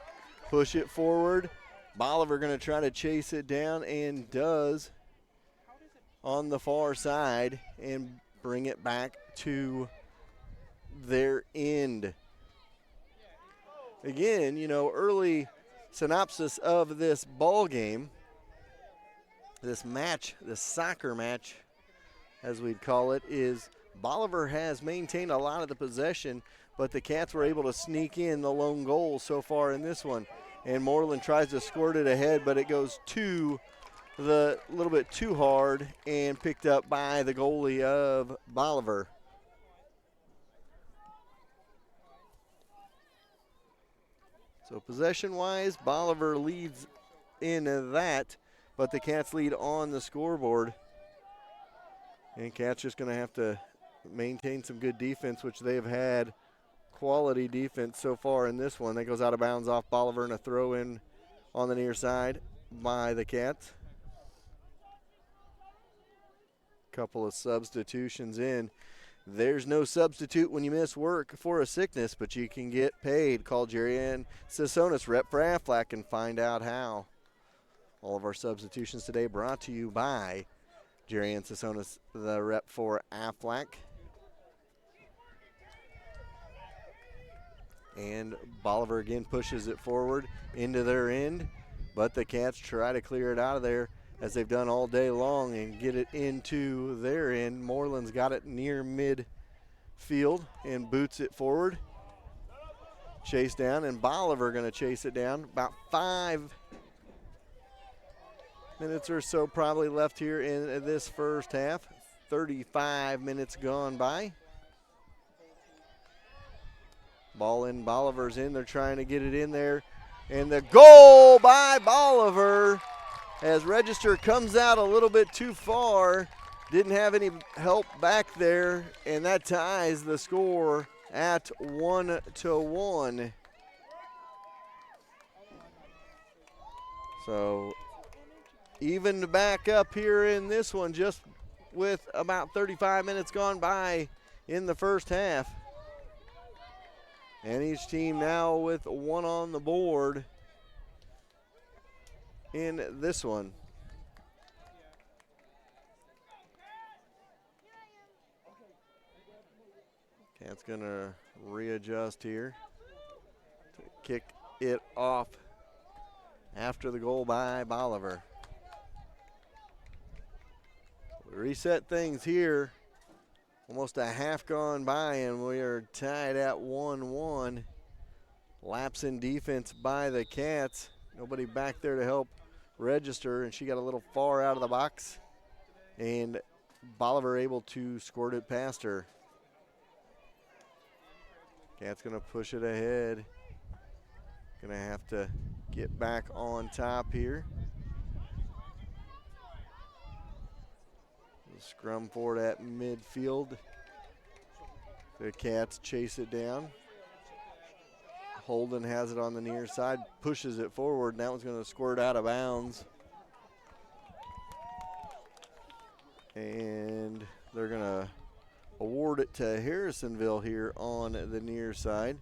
A: Push it forward. Bolivar going to try to chase it down and does on the far side and bring it back to their end. Again, you know, early synopsis of this ball game, this match, this soccer match, as we'd call it, is Bolivar has maintained a lot of the possession, but the Cats were able to sneak in the lone goal so far in this one. And Moreland tries to squirt it ahead, but it goes to the little bit too hard and picked up by the goalie of Bolivar. So possession-wise, Bolivar leads in that, but the Cats lead on the scoreboard. And Cats just going to have to maintain some good defense, which they've had quality defense so far in this one. That goes out of bounds off Bolivar and a throw in on the near side by the Cats. Couple of substitutions in. There's no substitute when you miss work for a sickness, but you can get paid. Call Jerry Ann Sasonis, rep for Aflac, and find out how. All of our substitutions today brought to you by Jerry Ann Sasonis, the rep for Aflac. And Bolivar again pushes it forward into their end, but the Cats try to clear it out of there as they've done all day long and get it into their end. Moreland's got it near midfield and boots it forward. Chase down, and Bolivar going to chase it down. About 5 minutes or so probably left here in this first half. 35 minutes gone by. Ball in, Bolivar's in. They're trying to get it in there. And the goal by Bolivar as Register comes out a little bit too far. Didn't have any help back there, and that ties the score at 1-1. So even back up here in this one, just with about 35 minutes gone by in the first half. And each team now with one on the board in this one. Cat's gonna readjust here to kick it off after the goal by Bolivar. We reset things here. Almost a half gone by, and we are tied at 1-1. Lapse in defense by the Cats. Nobody back there to help Register, and she got a little far out of the box. And Bolivar able to squirt it past her. Cats going to push it ahead. Going to have to get back on top here. Scrum forward at midfield. The Cats chase it down. Holden has it on the near side, pushes it forward, and that one's going to squirt out of bounds. And they're going to award it to Harrisonville here on the near side.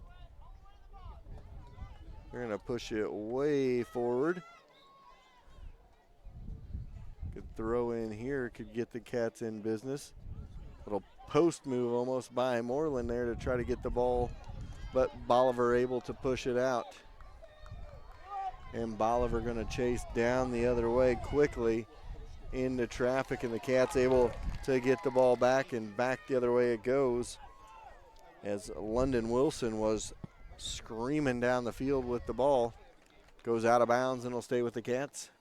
A: They're going to push it way forward. Good throw in here, could get the Cats in business. Little post move almost by Moreland there to try to get the ball, but Bolivar able to push it out. And Bolivar going to chase down the other way quickly into traffic, and the Cats able to get the ball back, and back the other way it goes as London Wilson was screaming down the field with the ball. Goes out of bounds and will stay with the Cats.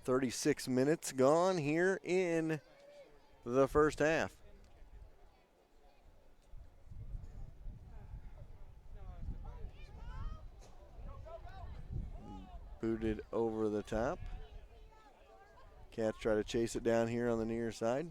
A: 36 minutes gone here in the first half. Booted over the top. Cats try to chase it down here on the near side.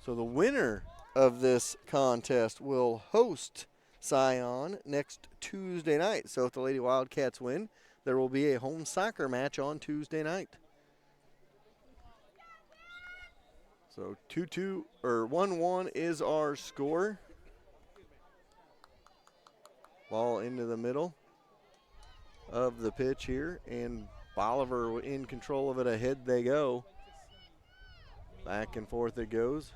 A: So the winner of this contest will host Scion next Tuesday night. So if the Lady Wildcats win, there will be a home soccer match on Tuesday night. So 2-2 or 1-1 is our score. Ball into the middle of the pitch here, and Bolivar in control of it. Ahead they go. Back and forth it goes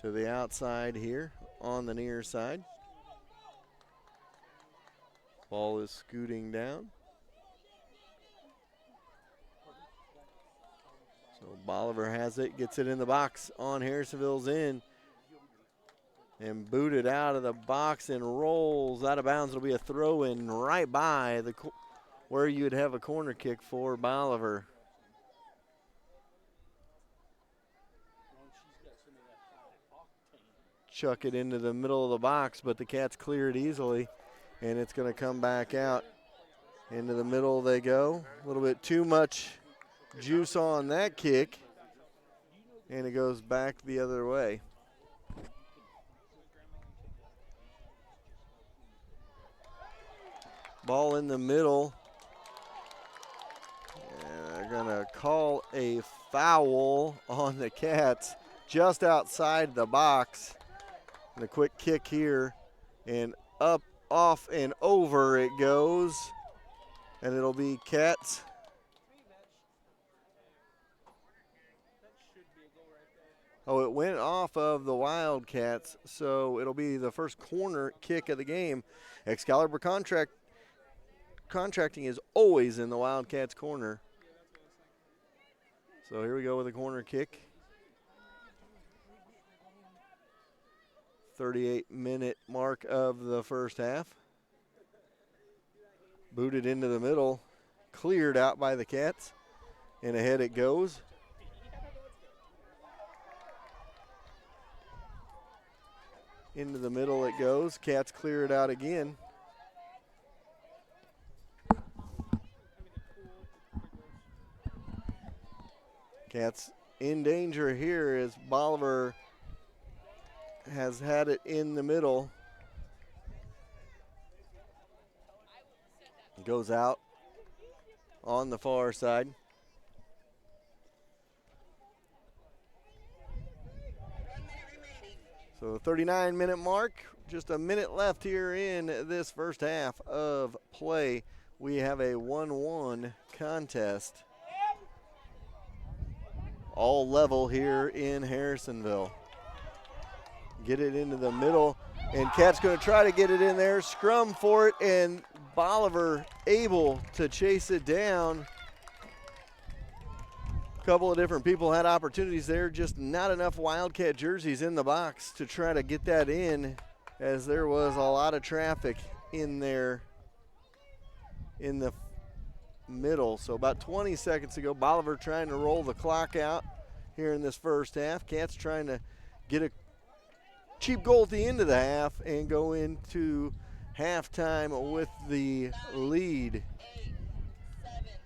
A: to the outside here on the near side. Ball is scooting down. So Bolivar has it, gets it in the box on Harrisonville's end, and booted out of the box and rolls out of bounds. It'll be a throw in right by the where you'd have a corner kick for Bolivar. Chuck it into the middle of the box, but the Cats clear it easily, and it's going to come back out. Into the middle they go. A little bit too much juice on that kick, and it goes back the other way. Ball in the middle. And they're going to call a foul on the Cats just outside the box. And a quick kick here, and up, off, and over it goes. And it'll be Cats. Oh, it went off of the Wildcats, so it'll be the first corner kick of the game. Excalibur Contracting is always in the Wildcats' corner. So here we go with a corner kick. 38-minute mark of the first half. Booted into the middle, cleared out by the Cats, and ahead it goes. Into the middle it goes. Cats clear it out again. Cats in danger here as Bolivar has had it in the middle. Goes out on the far side. So the 39-minute mark, just a minute left here in this first half of play. We have a 1-1 contest. All level here in Harrisonville. Get it into the middle, and Cat's going to try to get it in there. Scrum for it, and Bolivar able to chase it down. A couple of different people had opportunities there, just not enough Wildcat jerseys in the box to try to get that in, as there was a lot of traffic in there in the middle. So about 20 seconds ago, Bolivar trying to roll the clock out here in this first half. Cats trying to get a cheap goal at the end of the half and go into halftime with the lead.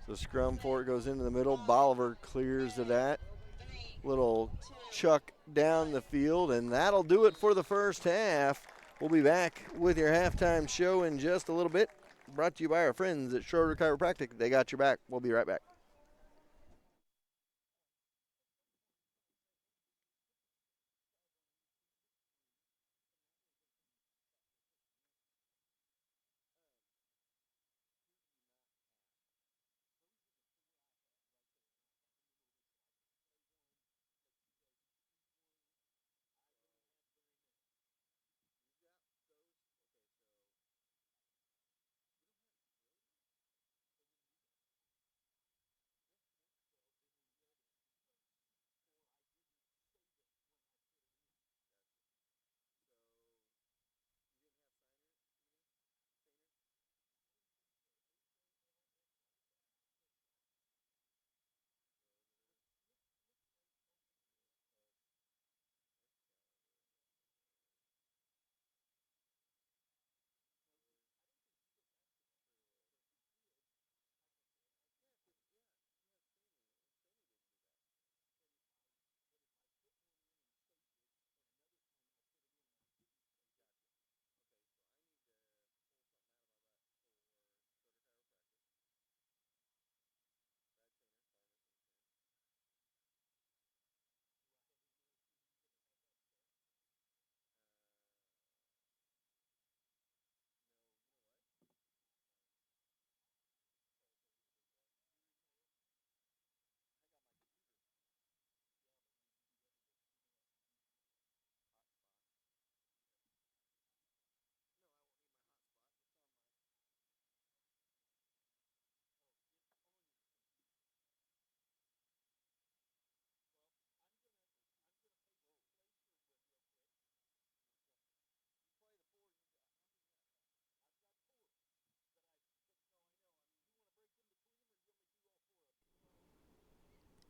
A: So scrum for it goes into the middle. Bolivar clears of that. Little chuck down the field, and that'll do it for the first half. We'll be back with your halftime show in just a little bit. Brought to you by our friends at Schroeder Chiropractic. They got your back. We'll be right back.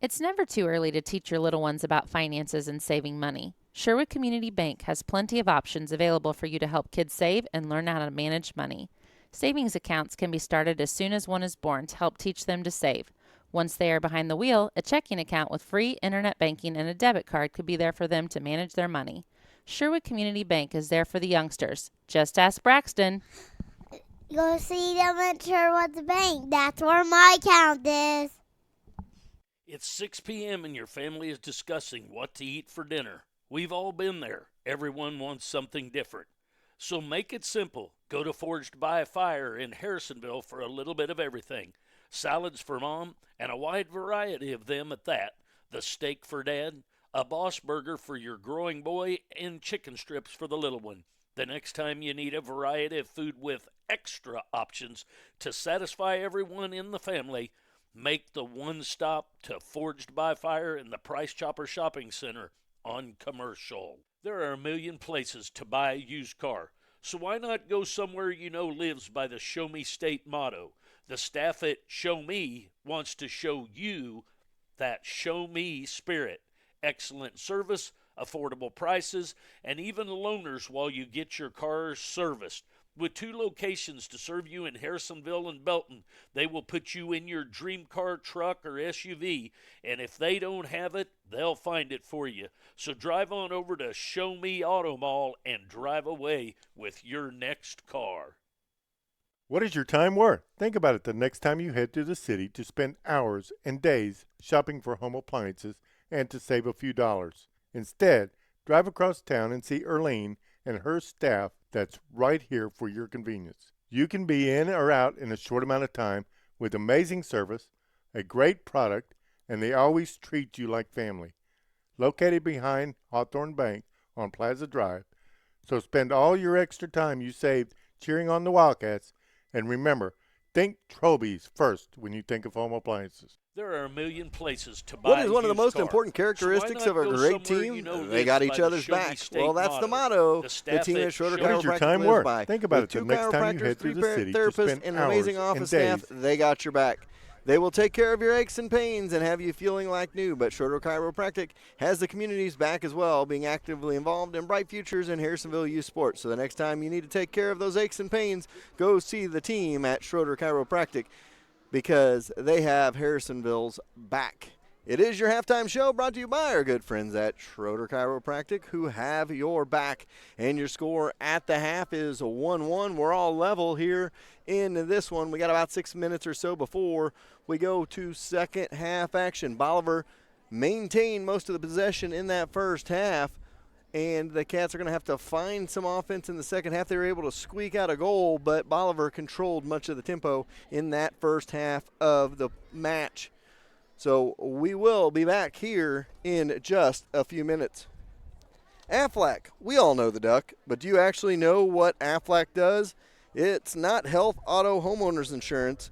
B: It's never too early to teach your little ones about finances and saving money. Sherwood Community Bank has plenty of options available for you to help kids save and learn how to manage money. Savings accounts can be started as soon as one is born to help teach them to save. Once they are behind the wheel, a checking account with free internet banking and a debit card could be there for them to manage their money. Sherwood Community Bank is there for the youngsters. Just ask Braxton.
C: Go see them at Sherwood's Bank. That's where my account is.
D: It's 6 p.m. and your family is discussing what to eat for dinner. We've all been there. Everyone wants something different. So make it simple. Go to Forged by Fire in Harrisonville for a little bit of everything. Salads for mom, and a wide variety of them at that. The steak for dad, a Boss Burger for your growing boy, and chicken strips for the little one. The next time you need a variety of food with extra options to satisfy everyone in the family, make the one stop to Forged by Fire in the Price Chopper Shopping Center on Commercial. There are a million places to buy a used car, so why not go somewhere you know lives by the Show Me State motto? The staff at Show Me wants to show you that Show Me spirit. Excellent service, affordable prices, and even loaners while you get your car serviced. With 2 locations to serve you in Harrisonville and Belton, they will put you in your dream car, truck, or SUV, and if they don't have it, they'll find it for you. So drive on over to Show Me Auto Mall and drive away with your next car.
E: What is your time worth? Think about it the next time you head to the city to spend hours and days shopping for home appliances and to save a few dollars. Instead, drive across town and see Erlene and her staff that's right here for your convenience. You can be in or out in a short amount of time with amazing service, a great product, and they always treat you like family. Located behind Hawthorne Bank on Plaza Drive, so spend all your extra time you saved cheering on the Wildcats, and remember, think Trobies first when you think of home appliances.
D: There are a million places to buy
A: What is one of the
D: used
A: most
D: car.
A: important characteristics
D: So
A: of
D: why
A: a
D: not go
A: great
D: somewhere
A: team?
D: you know
A: They got
D: lives
A: each
D: by the
A: other's
D: Show Me
A: back.
D: State
A: Well, that's the
D: motto.
A: motto
D: The
A: the
D: staff
A: team
D: at
A: at Schroeder
D: Show
E: What is your
A: Chiropractic
E: time
A: lives
E: worth?
A: by.
E: Think about
A: With
E: it the
A: 2
E: next time you
A: chiropractors,
E: head to
A: 3
E: the city to
A: therapists,
E: spend
A: and an amazing
E: hours and
A: office staff,
E: days.
A: they got your back. They will take care of your aches and pains and have you feeling like new, but Schroeder Chiropractic has the community's back as well, being actively involved in bright futures in Harrisonville youth sports. So the next time you need to take care of those aches and pains, go see the team at Schroeder Chiropractic because they have Harrisonville's back. It is your halftime show brought to you by our good friends at Schroeder Chiropractic who have your back. And your score at the half is 1-1. We're all level here in this one. We got about 6 minutes or so before we go to second half action. Bolivar maintained most of the possession in that first half, and the Cats are going to have to find some offense in the second half. They were able to squeak out a goal, but Bolivar controlled much of the tempo in that first half of the match. So we will be back here in just a few minutes. Aflac, we all know the duck, but do you actually know what Aflac does? It's not health, auto, homeowners insurance.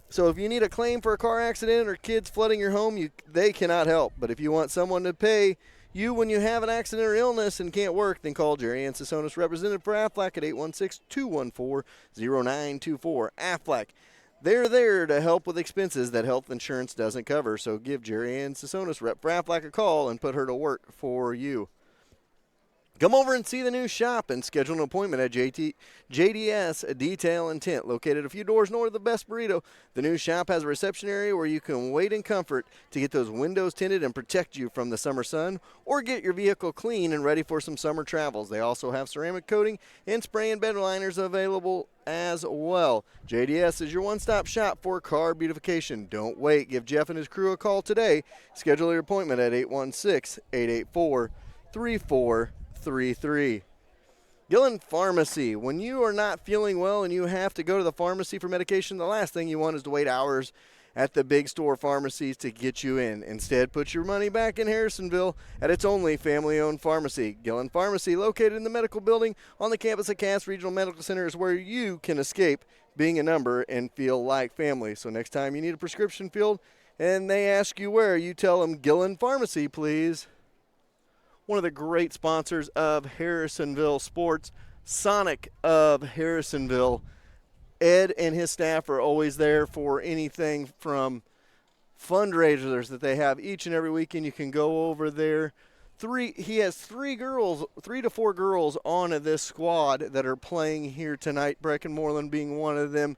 A: So if you need a claim for a car accident or kids flooding your home, they cannot help. But if you want someone to pay you when you have an accident or illness and can't work, then call Jerry and Sasonis, representative for Aflac at 816-214-0924. Aflac. They're there to help with expenses that health insurance doesn't cover. So give Jerry Ann Sasonis, rep for Aflac, a call and put her to work for you. Come over and see the new shop and schedule an appointment at JDS Detail and Tint, located a few doors north of the Best Burrito. The new shop has a reception area where you can wait in comfort to get those windows tinted and protect you from the summer sun, or get your vehicle clean and ready for some summer travels. They also have ceramic coating and spray and bed liners available as well. JDS is your one-stop shop for car beautification. Don't wait. Give Jeff and his crew a call today. Schedule your appointment at 816-884-3433. Gillen Pharmacy. When you are not feeling well and you have to go to the pharmacy for medication, the last thing you want is to wait hours at the big store pharmacies to get you in. Instead, put your money back in Harrisonville at its only family-owned pharmacy. Gillen Pharmacy, located in the medical building on the campus of Cass Regional Medical Center, is where you can escape being a number and feel like family. So next time you need a prescription filled and they ask you where, you tell them Gillen Pharmacy, please. One of the great sponsors of Harrisonville sports, Sonic of Harrisonville. Ed and his staff are always there for anything from fundraisers that they have each and every weekend. You can go over there. He has 3 to 4 girls on this squad that are playing here tonight. Breckenmoreland being one of them.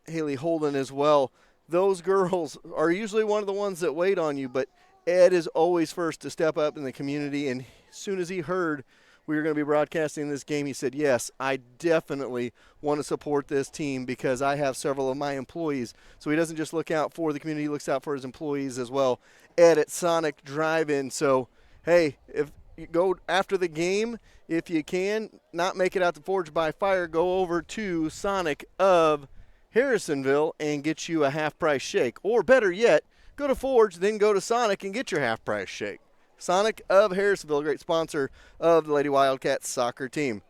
A: Haley Holden as well. Those girls are usually one of the ones that wait on you, but Ed is always first to step up in the community, and as soon as he heard we were going to be broadcasting this game, he said, yes, I definitely want to support this team because I have several of my employees. So he doesn't just look out for the community, he looks out for his employees as well. Ed at Sonic Drive-In. So, hey, if you go after the game, if you can, not make it out to Forge by Fire, go over to Sonic of Harrisonville and get you a half-price shake. Or better yet, go to Forge, then go to Sonic and get your half-price shake. Sonic of Harrisonville, a great sponsor of the Lady Wildcats soccer team.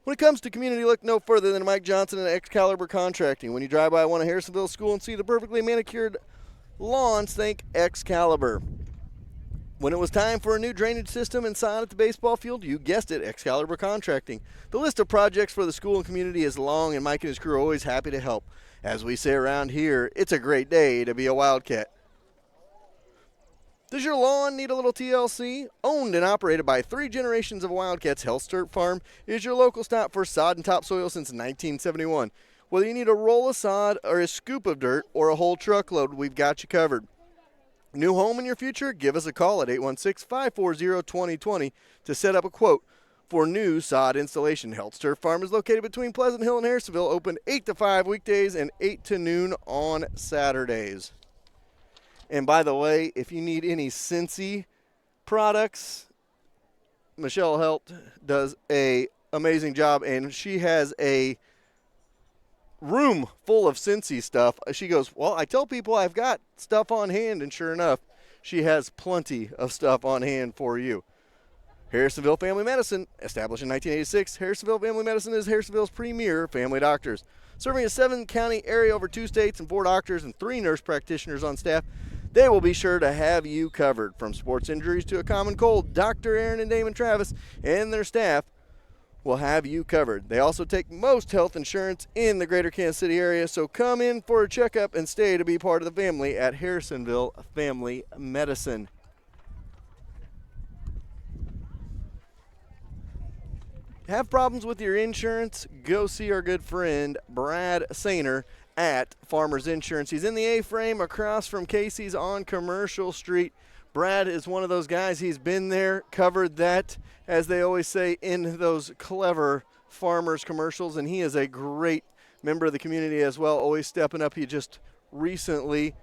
A: When it comes to community, look no further than Mike Johnson and Excalibur Contracting. When you drive by one of Harrisonville school and see the perfectly manicured lawns, think Excalibur. When it was time for a new drainage system inside at the baseball field, you guessed it, Excalibur Contracting. The list of projects for the school and community is long, and Mike and his crew are always happy to help. As we say around here, it's a great day to be a Wildcat. Does your lawn need a little TLC? Owned and operated by 3 generations of Wildcats, Health Dirt Farm is your local stop for sod and topsoil since 1971. Whether you need a roll of sod or a scoop of dirt or a whole truckload, we've got you covered. New home in your future? Give us a call at 816-540-2020 to set up a quote for new sod installation. Health Dirt Farm is located between Pleasant Hill and Harrisonville, open 8 to 5 weekdays and 8 to noon on Saturdays. And by the way, if you need any Cincy products, Michelle Helt does a amazing job, and she has a room full of Cincy stuff. She goes, well, I tell people I've got stuff on hand, and sure enough, she has plenty of stuff on hand for you. Harrisonville Family Medicine, established in 1986, Harrisonville Family Medicine is Harrisonville's premier family doctors. Serving a 7-county area, over 2 states, and 4 doctors and 3 nurse practitioners on staff, they will be sure to have you covered. From sports injuries to a common cold, Dr. Aaron and Damon Travis and their staff will have you covered. They also take most health insurance in the greater Kansas City area, so come in for a checkup and stay to be part of the family at Harrisonville Family Medicine. Have problems with your insurance? Go see our good friend Brad Sainer at Farmers Insurance. He's in the A-frame across from Casey's on Commercial Street. Brad is one of those guys. He's been there, covered that, as they always say, in those clever Farmers commercials, and he is a great member of the community as well, always stepping up. He just recently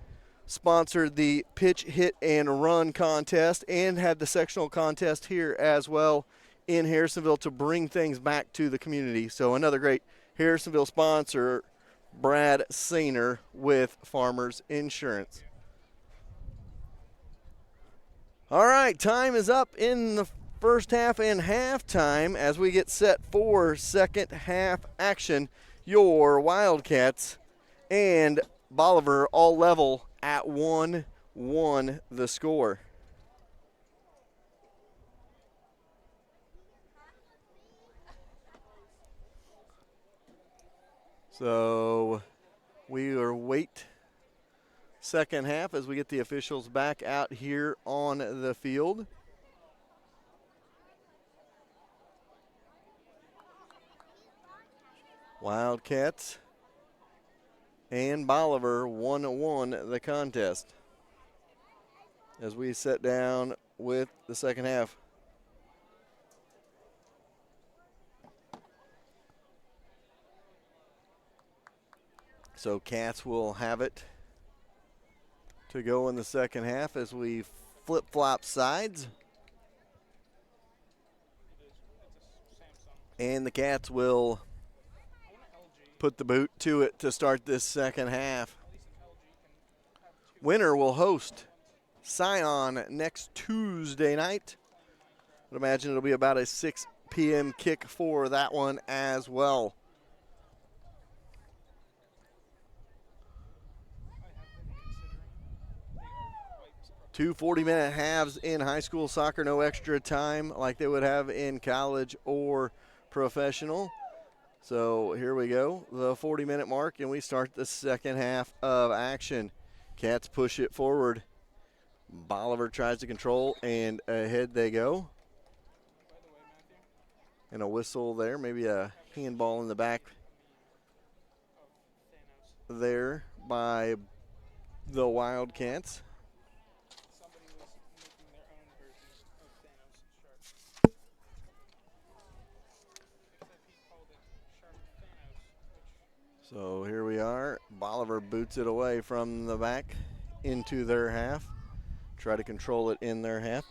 A: sponsored the pitch, hit, and run contest and had the sectional contest here as well in Harrisonville to bring things back to the community. So another great Harrisonville sponsor, Brad Sainer with Farmers Insurance. All right, time is up in the first half and halftime as we get set for second half action. Your Wildcats and Bolivar all level at 1-1 the score. So we are wait second half as we get the officials back out here on the field. Wildcats and Bolivar 1-1 the contest as we sit down with the second half. So Cats will have it to go in the second half as we flip-flop sides. And the Cats will put the boot to it to start this second half. Winner will host Scion next Tuesday night. I'd imagine it'll be about a 6 p.m. kick for that one as well. Two 40-minute halves in high school soccer, no extra time like they would have in college or professional. So here we go, the 40-minute mark, and we start the second half of action. Cats push it forward. Bolivar tries to control, and ahead they go. And a whistle there, maybe a handball in the back there by the Wildcats. So here we are. Bolivar boots it away from the back into their half. Try to control it in their half.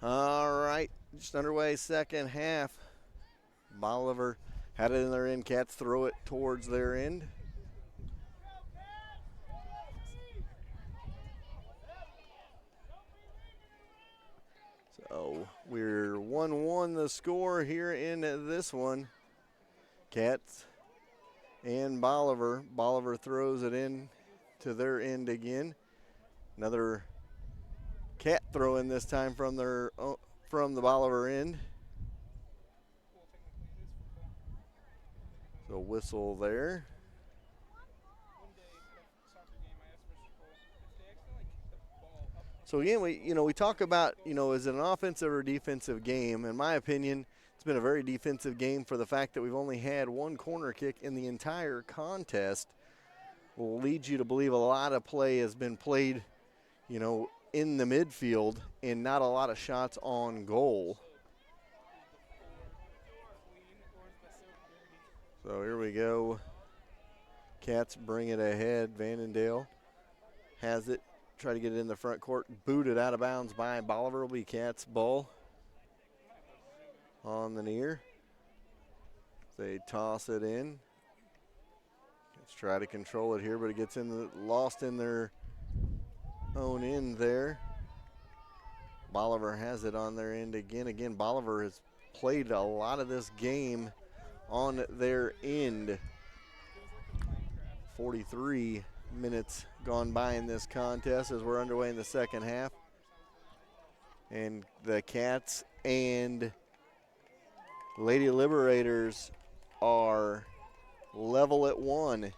A: All right, just underway, second half. Bolivar had it in their end. Cats throw it towards their end. So we're 1-1 the score here in this one. Cats and Bolivar. Bolivar throws it in to their end again. Another Cat throw in this time from the Bolivar end. So whistle there. So again, we talk about, is it an offensive or defensive game? In my opinion, it's been a very defensive game for the fact that we've only had one corner kick in the entire contest. Will lead you to believe a lot of play has been played, in the midfield and not a lot of shots on goal. So here we go. Cats bring it ahead. Vannondale has it. Try to get it in the front court. Booted out of bounds by Bolivar. Will be Cats' ball on the near. They toss it in. Let's try to control it here, but it gets lost in their own end there. Bolivar has it on their end again. Again, Bolivar has played a lot of this game on their end. 43 minutes gone by in this contest as we're underway in the second half. And the Cats and Lady Liberators are level at 1.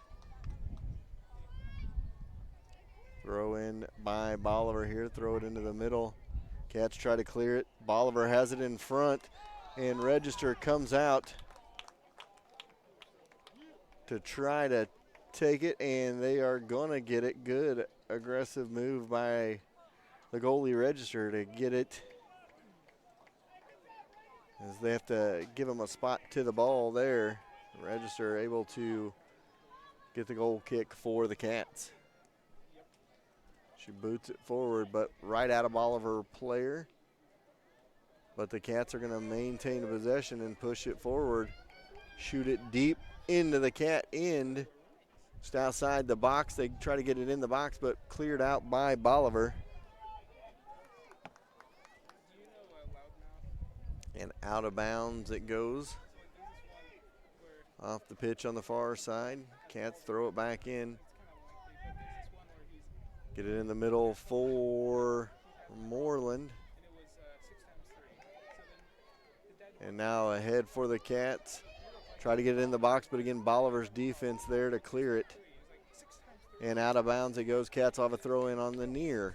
A: Throw in by Bolivar here, throw it into the middle. Cats try to clear it. Bolivar has it in front, and Register comes out to try to take it, and they are going to get it. Good aggressive move by the goalie Register to get it, as they have to give him a spot to the ball there. Register able to get the goal kick for the Cats. She boots it forward, but right out of Bolivar player. But the Cats are going to maintain the possession and push it forward. Shoot it deep into the Cat end. Just outside the box. They try to get it in the box, but cleared out by Bolivar. And out of bounds it goes. Off the pitch on the far side. Cats throw it back in. Get it in the middle for Moreland. And now ahead for the Cats. Try to get it in the box, but again, Bolivar's defense there to clear it. And out of bounds it goes. Cats off a throw in on the near.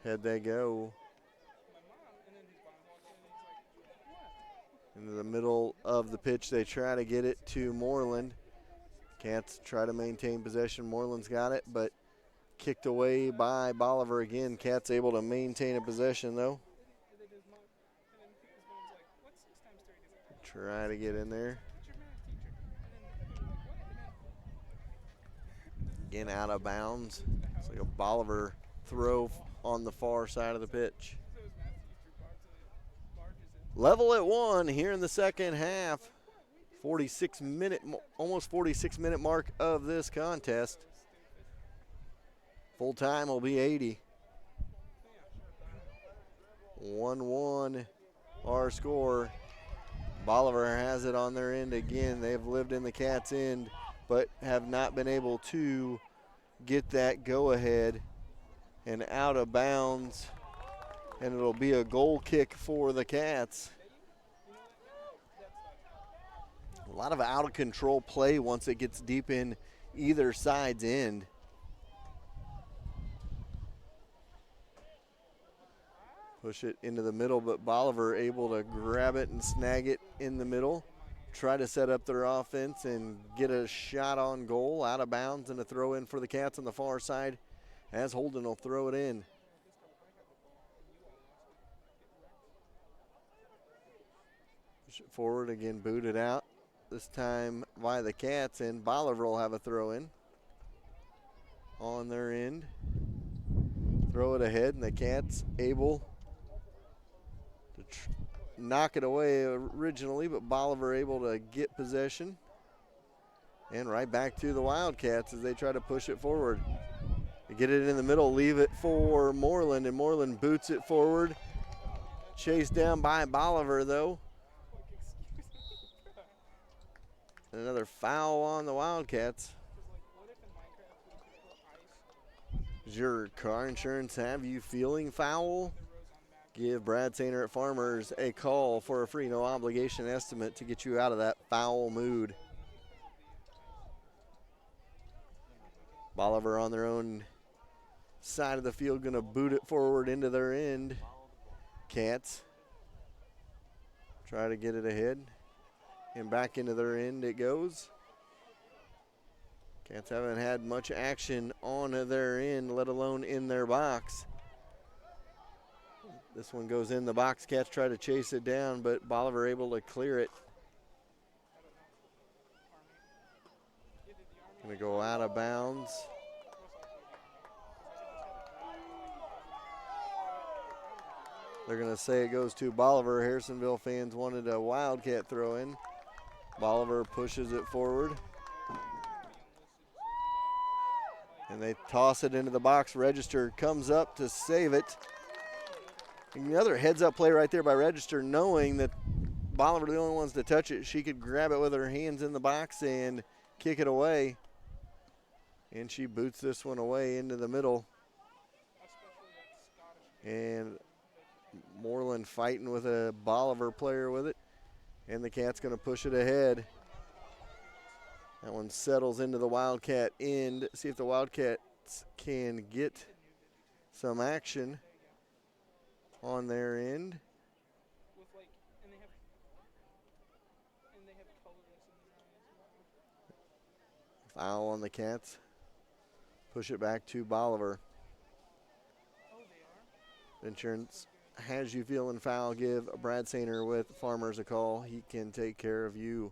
A: Head they go. Into the middle of the pitch, they try to get it to Moreland. Cats try to maintain possession. Moreland's got it, but kicked away by Bolivar again. Cats able to maintain a possession, though. Try to get in there. Again, out of bounds. It's like a Bolivar throw on the far side of the pitch. Level at 1 here in the second half. Almost 46 minute mark of this contest. Full time will be 80. 1-1 our score. Bolivar has it on their end again. They've lived in the Cats' end, but have not been able to get that go-ahead, and out of bounds, and it'll be a goal kick for the Cats. A lot of out-of-control play once it gets deep in either side's end. Push it into the middle, but Bolivar able to grab it and snag it in the middle. Try to set up their offense and get a shot on goal, out of bounds, and a throw in for the Cats on the far side as Holden will throw it in. Push it forward again, booted out. This time by the Cats, and Bolivar will have a throw in on their end. Throw it ahead, and the Cats able to knock it away originally, but Bolivar able to get possession. And right back to the Wildcats as they try to push it forward. They get it in the middle, leave it for Moreland, and Moreland boots it forward. Chased down by Bolivar, though. Another foul on the Wildcats. Does your car insurance have you feeling foul? Give Brad Sainer at Farmers a call for a free, no obligation estimate to get you out of that foul mood. Bolivar on their own side of the field, going to boot it forward into their end. Cats try to get it ahead, and back into their end it goes. Cats haven't had much action on their end, let alone in their box. This one goes in the box. Cats try to chase it down, but Bolivar able to clear it. Going to go out of bounds. They're going to say it goes to Bolivar. Harrisonville fans wanted a Wildcat throw in. Bolivar pushes it forward. And they toss it into the box. Register comes up to save it. Another heads-up play right there by Register, knowing that Bolivar are the only ones to touch it. She could grab it with her hands in the box and kick it away. And she boots this one away into the middle. And Moreland fighting with a Bolivar player with it. And the Cat's going to push it ahead. That one settles into the Wildcat end. See if the Wildcats can get some action on their end. Foul on the Cats. Push it back to Bolivar. Insurance has you feeling foul. Give Brad Sainer with Farmers a call. He can take care of you.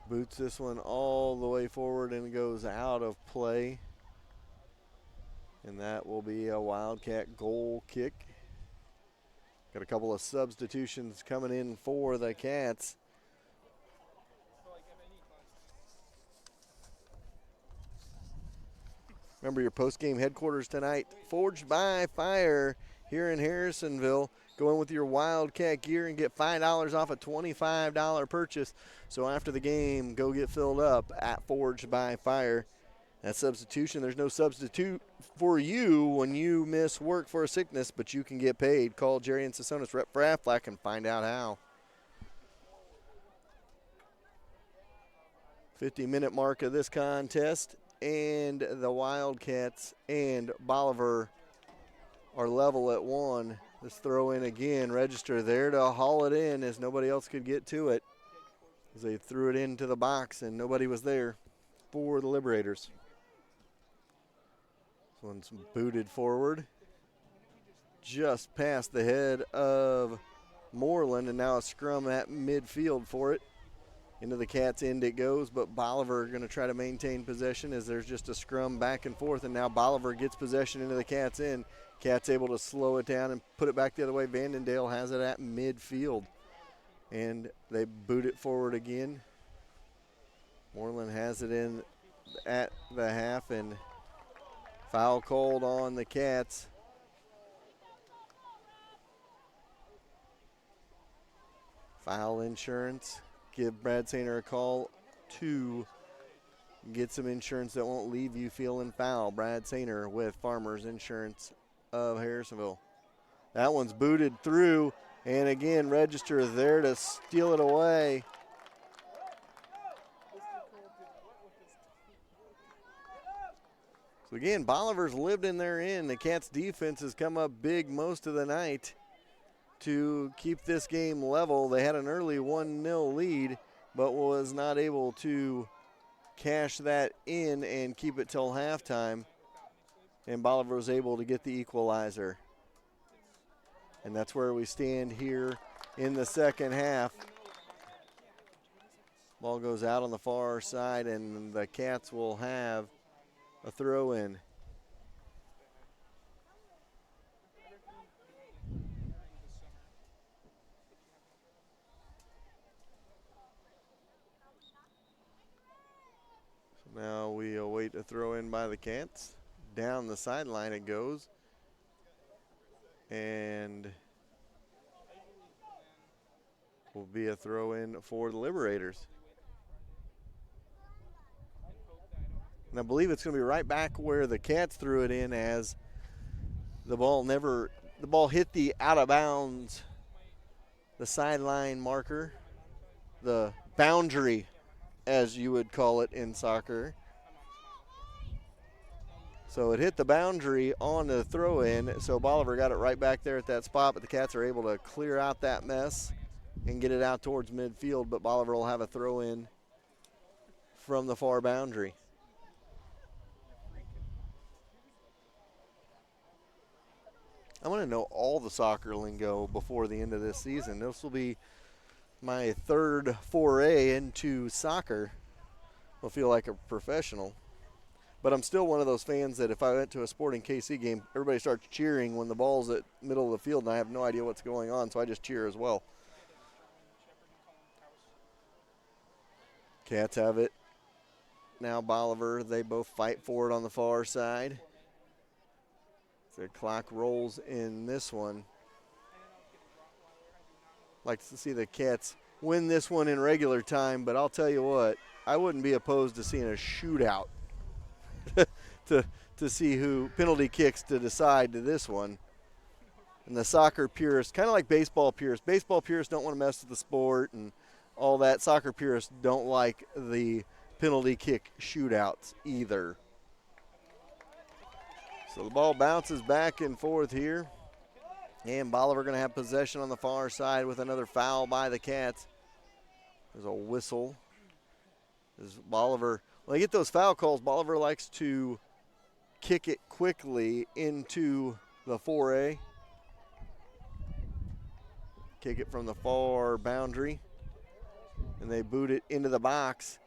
A: Boots this one all the way forward and goes out of play. And that will be a Wildcat goal kick. Got a couple of substitutions coming in for the Cats. Remember your post-game headquarters tonight, Forged by Fire here in Harrisonville. Go in with your Wildcat gear and get $5 off a $25 purchase. So after the game, go get filled up at Forged by Fire. That substitution, there's no substitute for you when you miss work for a sickness, but you can get paid. Call Jerry and Sasonis rep for Aflac and find out how. 50-minute mark of this contest, and the Wildcats and Bolivar are level at 1. Let's throw in again. Register there to haul it in as nobody else could get to it, as they threw it into the box and nobody was there for the Liberators. This one's booted forward just past the head of Moreland, and now a scrum at midfield for it. Into the Cats' end it goes, but Bolivar going to try to maintain possession as there's just a scrum back and forth, and now Bolivar gets possession into the Cats' end. Cats able to slow it down and put it back the other way. Vandendale has it at midfield, and they boot it forward again. Moreland has it in at the half, and foul called on the Cats. Foul insurance. Give Brad Sainer a call to get some insurance that won't leave you feeling foul. Brad Sainer with Farmers Insurance of Harrisonville. That one's booted through, and again, Register there to steal it away. So again, Bolivar's lived in their end. The Cats defense has come up big most of the night to keep this game level. They had an early 1-0 lead, but was not able to cash that in and keep it till halftime. And Bolivar was able to get the equalizer. And that's where we stand here in the second half. Ball goes out on the far side, and the Cats will have a throw in. So now we await a throw in by the Cats. Down the sideline it goes. And will be a throw in for the Liberators. And I believe it's going to be right back where the Cats threw it in, as the ball hit the out of bounds, the sideline marker, the boundary, as you would call it in soccer. So it hit the boundary on the throw in, so Bolivar got it right back there at that spot, but the Cats are able to clear out that mess and get it out towards midfield, but Bolivar will have a throw in from the far boundary. I want to know all the soccer lingo before the end of this season. This will be my third foray into soccer. I'll feel like a professional. But I'm still one of those fans that if I went to a Sporting KC game, everybody starts cheering when the ball's at middle of the field and I have no idea what's going on, so I just cheer as well. Cats have it. Now Bolivar, they both fight for it on the far side. The clock rolls in this one. Like to see the Cats win this one in regular time, but I'll tell you what, I wouldn't be opposed to seeing a shootout to see who penalty kicks to decide to this one. And the soccer purists, kind of like baseball purists. Baseball purists don't want to mess with the sport and all that. Soccer purists don't like the penalty kick shootouts either. So the ball bounces back and forth here. And Bolivar going to have possession on the far side with another foul by the Cats. There's a whistle. As Bolivar, when they get those foul calls, Bolivar likes to kick it quickly into the 4A. Kick it from the far boundary. And they boot it into the box.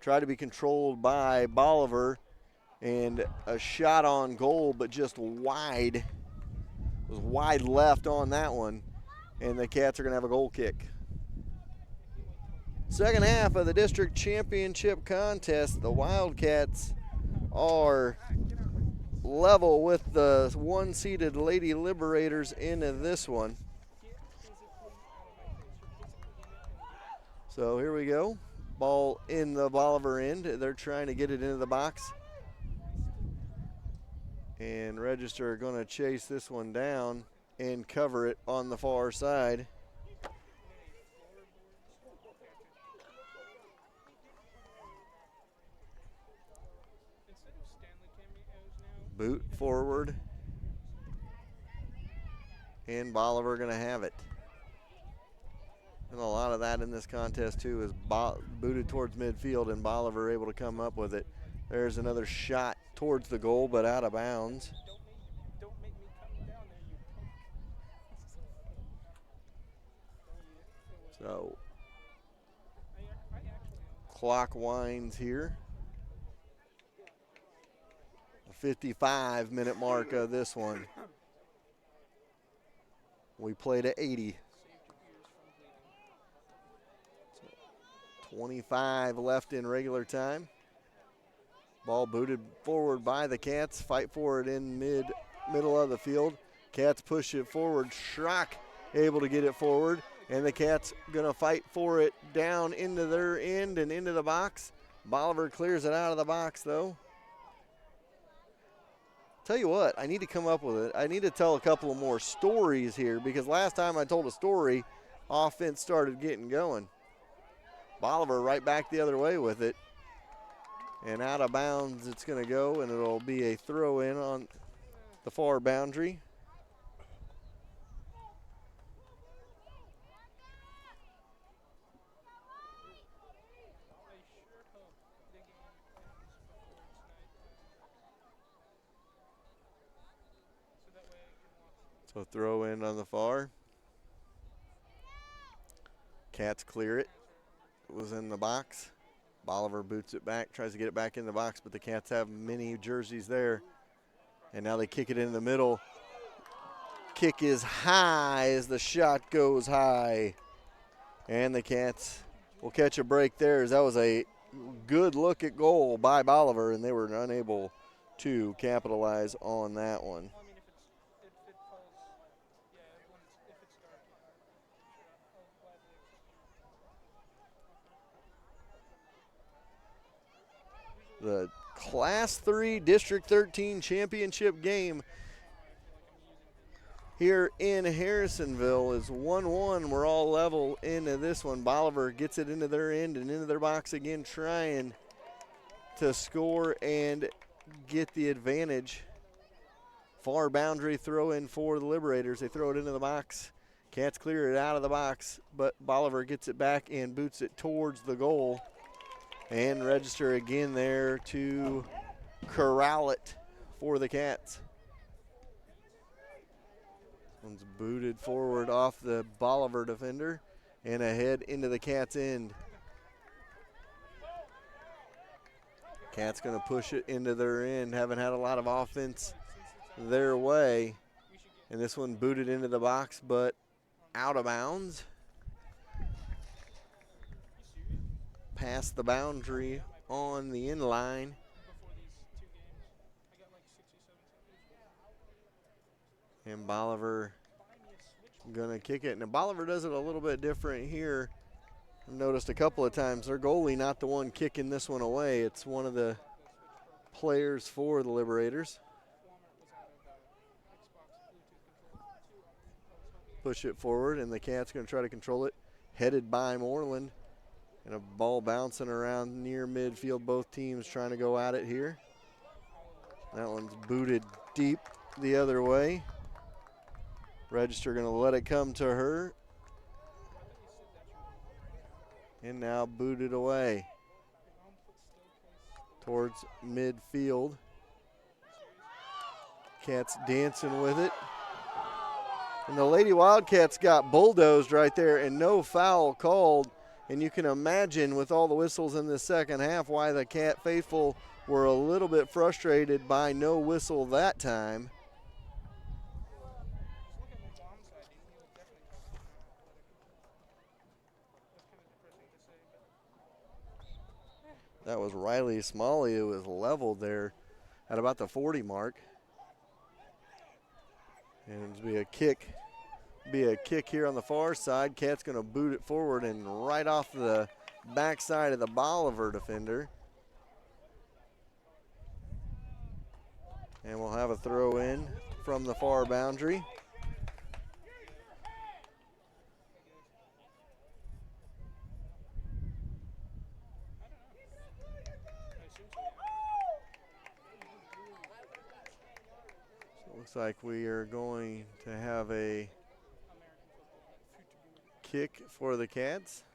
A: Try to be controlled by Bolivar. And a shot on goal, but just wide. It was wide left on that one. And the Cats are going to have a goal kick. Second half of the district championship contest, the Wildcats are level with the one-seeded Lady Liberators into this one. So here we go. Ball in the Bolivar end. They're trying to get it into the box. And Register are going to chase this one down and cover it on the far side. Boot forward. And Bolivar going to have it. And a lot of that in this contest too is booted towards midfield and Bolivar able to come up with it. There's another shot towards the goal, but out of bounds. So, clock winds here. The 55-minute mark of this one. We played at 80. 25 left in regular time. Ball booted forward by the Cats. Fight for it in middle of the field. Cats push it forward. Schrock able to get it forward. And the Cats going to fight for it down into their end and into the box. Bolivar clears it out of the box, though. Tell you what, I need to come up with it. I need to tell a couple of more stories here because last time I told a story, offense started getting going. Bolivar right back the other way with it. And out of bounds it's going to go, and it'll be a throw in on the far boundary. So throw in on the far. Cats clear it. It was in the box. Bolivar boots it back, tries to get it back in the box, but the Cats have many jerseys there. And now they kick it in the middle. Kick is high as the shot goes high. And the Cats will catch a break there as that was a good look at goal by Bolivar, and they were unable to capitalize on that one. The Class 3 District 13 championship game here in Harrisonville is 1-1. We're all level into this one. Bolivar gets it into their end and into their box again, trying to score and get the advantage. Far boundary throw in for the Liberators. They throw it into the box. Cats clear it out of the box, but Bolivar gets it back and boots it towards the goal. And register again there to corral it for the Cats. One's booted forward off the Bolivar defender and ahead into the Cats' end. Cats going to push it into their end. Haven't had a lot of offense their way. And this one booted into the box, but out of bounds. Past the boundary on the end line. And Bolivar gonna kick it. Now Bolivar does it a little bit different here. I've noticed a couple of times their goalie not the one kicking this one away. It's one of the players for the Liberators. Push it forward, and the Cats gonna try to control it. Headed by Moreland. And a ball bouncing around near midfield. Both teams trying to go at it here. That one's booted deep the other way. Register going to let it come to her. And now booted away towards midfield. Cats dancing with it. And the Lady Wildcats got bulldozed right there and no foul called. And you can imagine with all the whistles in the second half why the Cat faithful were a little bit frustrated by no whistle that time. That was Riley Smalley who was leveled there at about the 40 mark. And it'll be a kick. Be a kick here on the far side. Cat's going to boot it forward and right off the backside of the Bolivar defender. And we'll have a throw in from the far boundary. So it looks like we are going to have a kick for the Cats.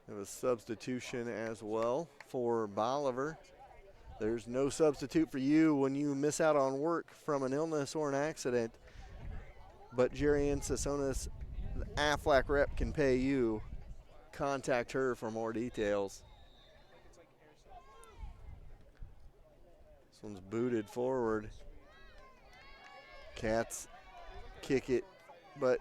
A: Have a substitution as well for Bolivar. There's no substitute for you when you miss out on work from an illness or an accident. But Jerry Ann Sasonis, the Aflac rep, can pay you. Contact her for more details. This one's booted forward. Cats kick it, but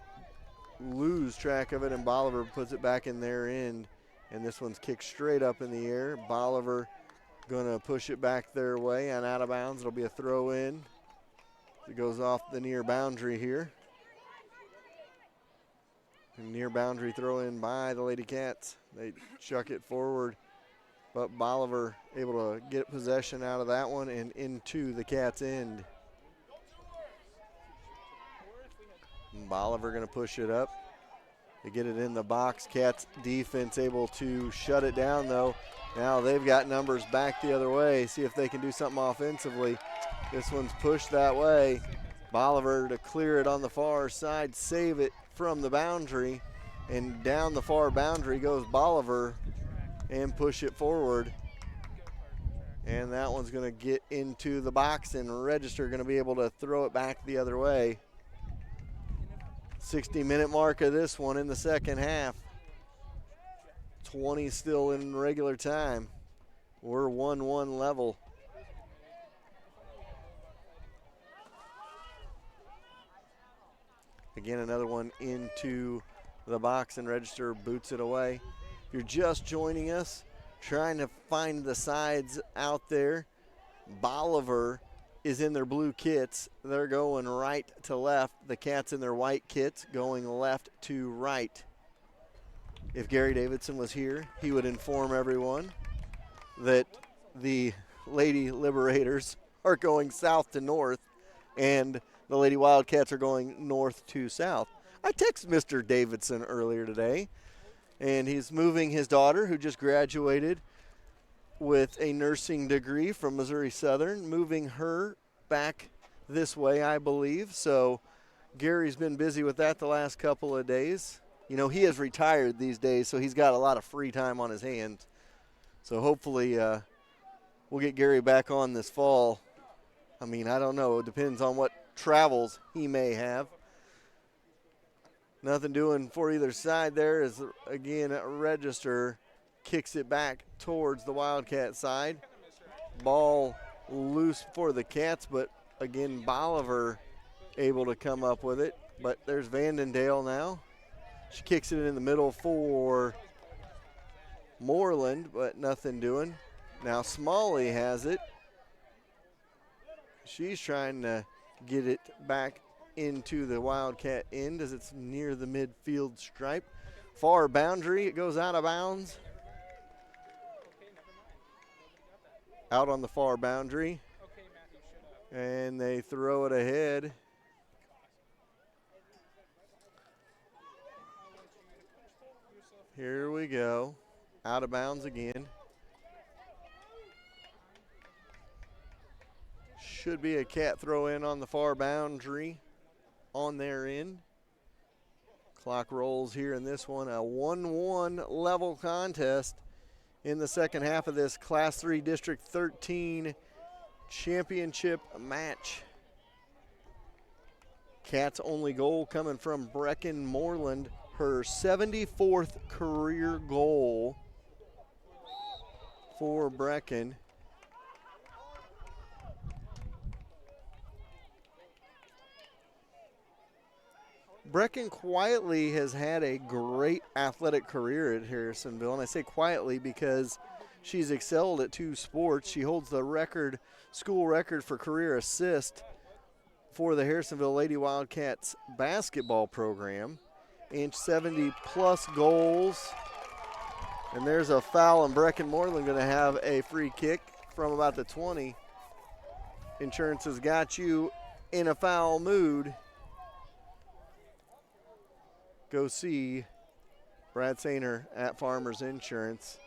A: lose track of it, and Bolivar puts it back in their end. And this one's kicked straight up in the air. Bolivar Going to push it back their way and out of bounds. It'll be a throw in. It goes off the near boundary here. And near boundary throw in by the Lady Cats. They chuck it forward, but Bolivar able to get possession out of that one and into the Cats' end. Bolivar going to push it up. They get it in the box. Cats defense able to shut it down, though. Now they've got numbers back the other way. See if they can do something offensively. This one's pushed that way. Bolivar to clear it on the far side, save it from the boundary. And down the far boundary goes Bolivar and push it forward. And that one's going to get into the box, and Register going to be able to throw it back the other way. 60-minute mark of this one in the second half. 20 still in regular time. We're 1-1 level. Again, another one into the box, and Register boots it away. If you're just joining us, trying to find the sides out there, Bolivar is in their blue kits. They're going right to left. The Cats in their white kits going left to right. If Gary Davidson was here, he would inform everyone that the Lady Liberators are going south to north and the Lady Wildcats are going north to south. I texted Mr. Davidson earlier today, and he's moving his daughter, who just graduated with a nursing degree from Missouri Southern, moving her back this way, I believe. So Gary's been busy with that the last couple of days. You know, he has retired these days, so he's got a lot of free time on his hands. So hopefully we'll get Gary back on this fall. I mean, I don't know. It depends on what travels he may have. Nothing doing for either side there as, again, Register kicks it back towards the Wildcat side. Ball loose for the Cats, but, again, Bolivar able to come up with it. But there's Vandendale now. She kicks it in the middle for Moreland, but nothing doing. Now Smalley has it. She's trying to get it back into the Wildcat end as it's near the midfield stripe. Far boundary, it goes out of bounds. Out on the far boundary. And they throw it ahead. Here we go. Out of bounds again. Should be a Cat throw in on the far boundary on their end. Clock rolls here in this one. A 1-1 level contest in the second half of this Class 3 District 13 championship match. Cat's only goal coming from Brecken Moreland, her 74th career goal for Brecken. Brecken quietly has had a great athletic career at Harrisonville, and I say quietly because she's excelled at two sports. She holds the record, school record for career assist for the Harrisonville Lady Wildcats basketball program, and 70-plus goals. And there's a foul, and Brecken Moreland going to have a free kick from about the 20. Insurance has got you in a foul mood. Go see Brad Sainer at Farmers Insurance.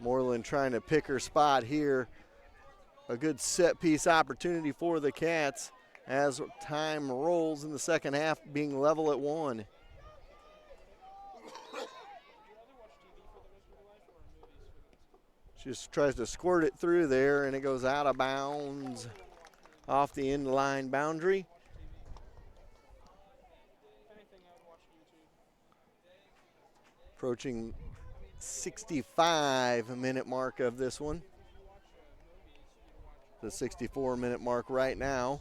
A: Moreland trying to pick her spot here. A good set piece opportunity for the Cats as time rolls in the second half, being level at 1. Just tries to squirt it through there, and it goes out of bounds off the end line boundary. Approaching 65-minute mark of this one. The 64-minute mark right now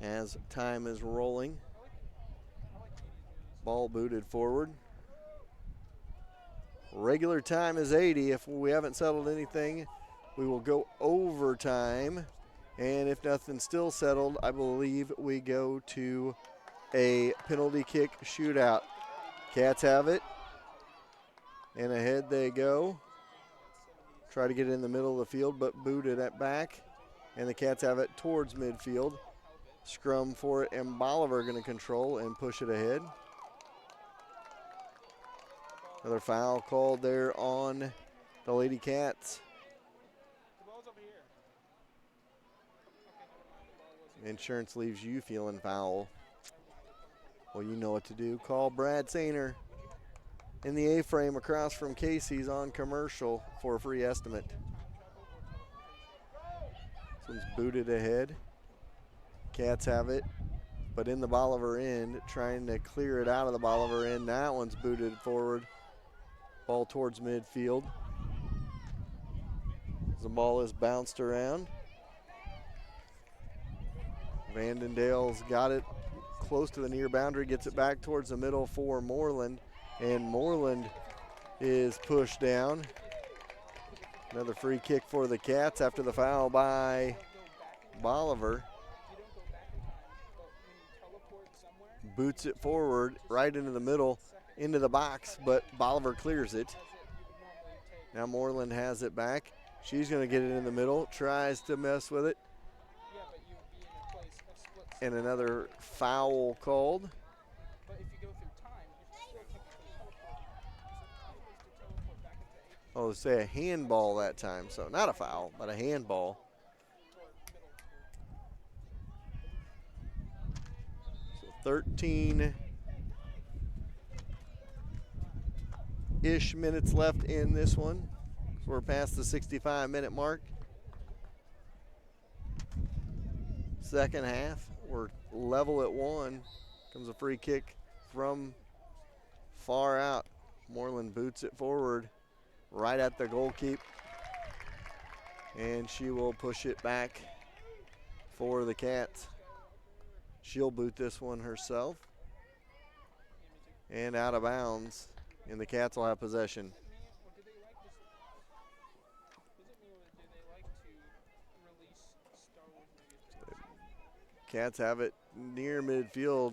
A: as time is rolling. Ball booted forward. Regular time is 80. If we haven't settled anything, we will go overtime. And if nothing's still settled, I believe we go to a penalty kick shootout. Cats have it. And ahead they go. Try to get it in the middle of the field, but booted it back. And the Cats have it towards midfield. Scrum for it, and Bolivar going to control and push it ahead. Another foul called there on the Lady Cats. Insurance leaves you feeling foul. Well, you know what to do. Call Brad Sainer in the A-frame across from Casey's on Commercial for a free estimate. This one's booted ahead. Cats have it, but in the Bolivar end, trying to clear it out of the Bolivar end. That one's booted forward. Ball towards midfield. The ball is bounced around. Vandendale's got it close to the near boundary, gets it back towards the middle for Moreland, and Moreland is pushed down. Another free kick for the Cats after the foul by Bolivar. Boots it forward right into the middle, into the box, but Bolivar clears it. Now Moreland has it back. She's going to get it in the middle, tries to mess with it. And another foul called. Oh, they say a handball that time, so not a foul, but a handball. So 13-ish minutes left in this one. So we're past the 65-minute mark. Second half, we're level at 1. Comes a free kick from far out. Moreland boots it forward right at the goalkeep. And she will push it back for the Cats. She'll boot this one herself. And out of bounds. And the Cats will have possession. Cats have it near midfield.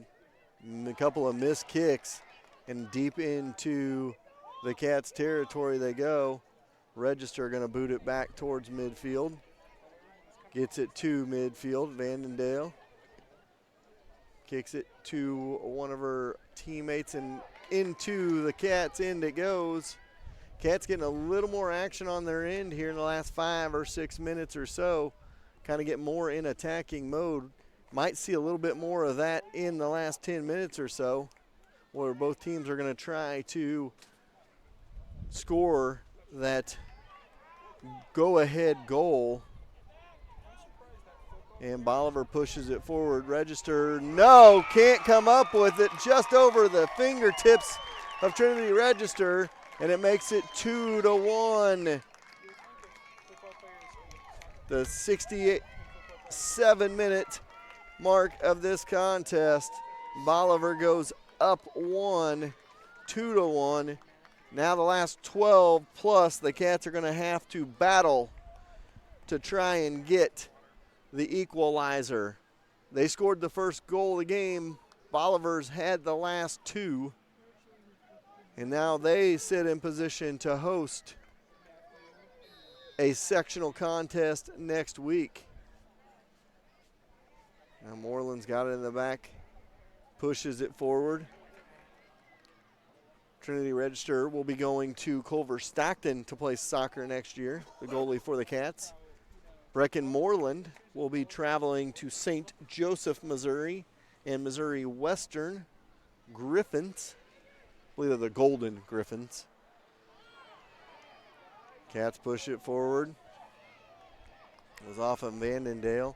A: A couple of missed kicks, and deep into the Cats' territory they go. Register going to boot it back towards midfield. Gets it to midfield. Vandendale kicks it to one of her teammates, and into the Cats' end it goes. Cats getting a little more action on their end here in the last 5 or 6 minutes or so. Kind of get more in attacking mode. Might see a little bit more of that in the last 10 minutes or so, where both teams are going to try to score that go-ahead goal. And Bolivar pushes it forward. Register, no, can't come up with it. Just over the fingertips of Trinity Register, and it makes it 2-1. The 67-minute mark of this contest. Bolivar goes up 1, 2-1. Now the last 12 plus, the Cats are going to have to battle to try and get the equalizer. They scored the first goal of the game. Bolivar's had the last 2. And now they sit in position to host a sectional contest next week. Now Moreland's got it in the back, pushes it forward. Trinity Register will be going to Culver Stockton to play soccer next year, the goalie for the Cats. Brecken Moreland will be traveling to St. Joseph, Missouri, and Missouri Western Griffins. I believe they're the Golden Griffins. Cats push it forward. It was off of Vandendale.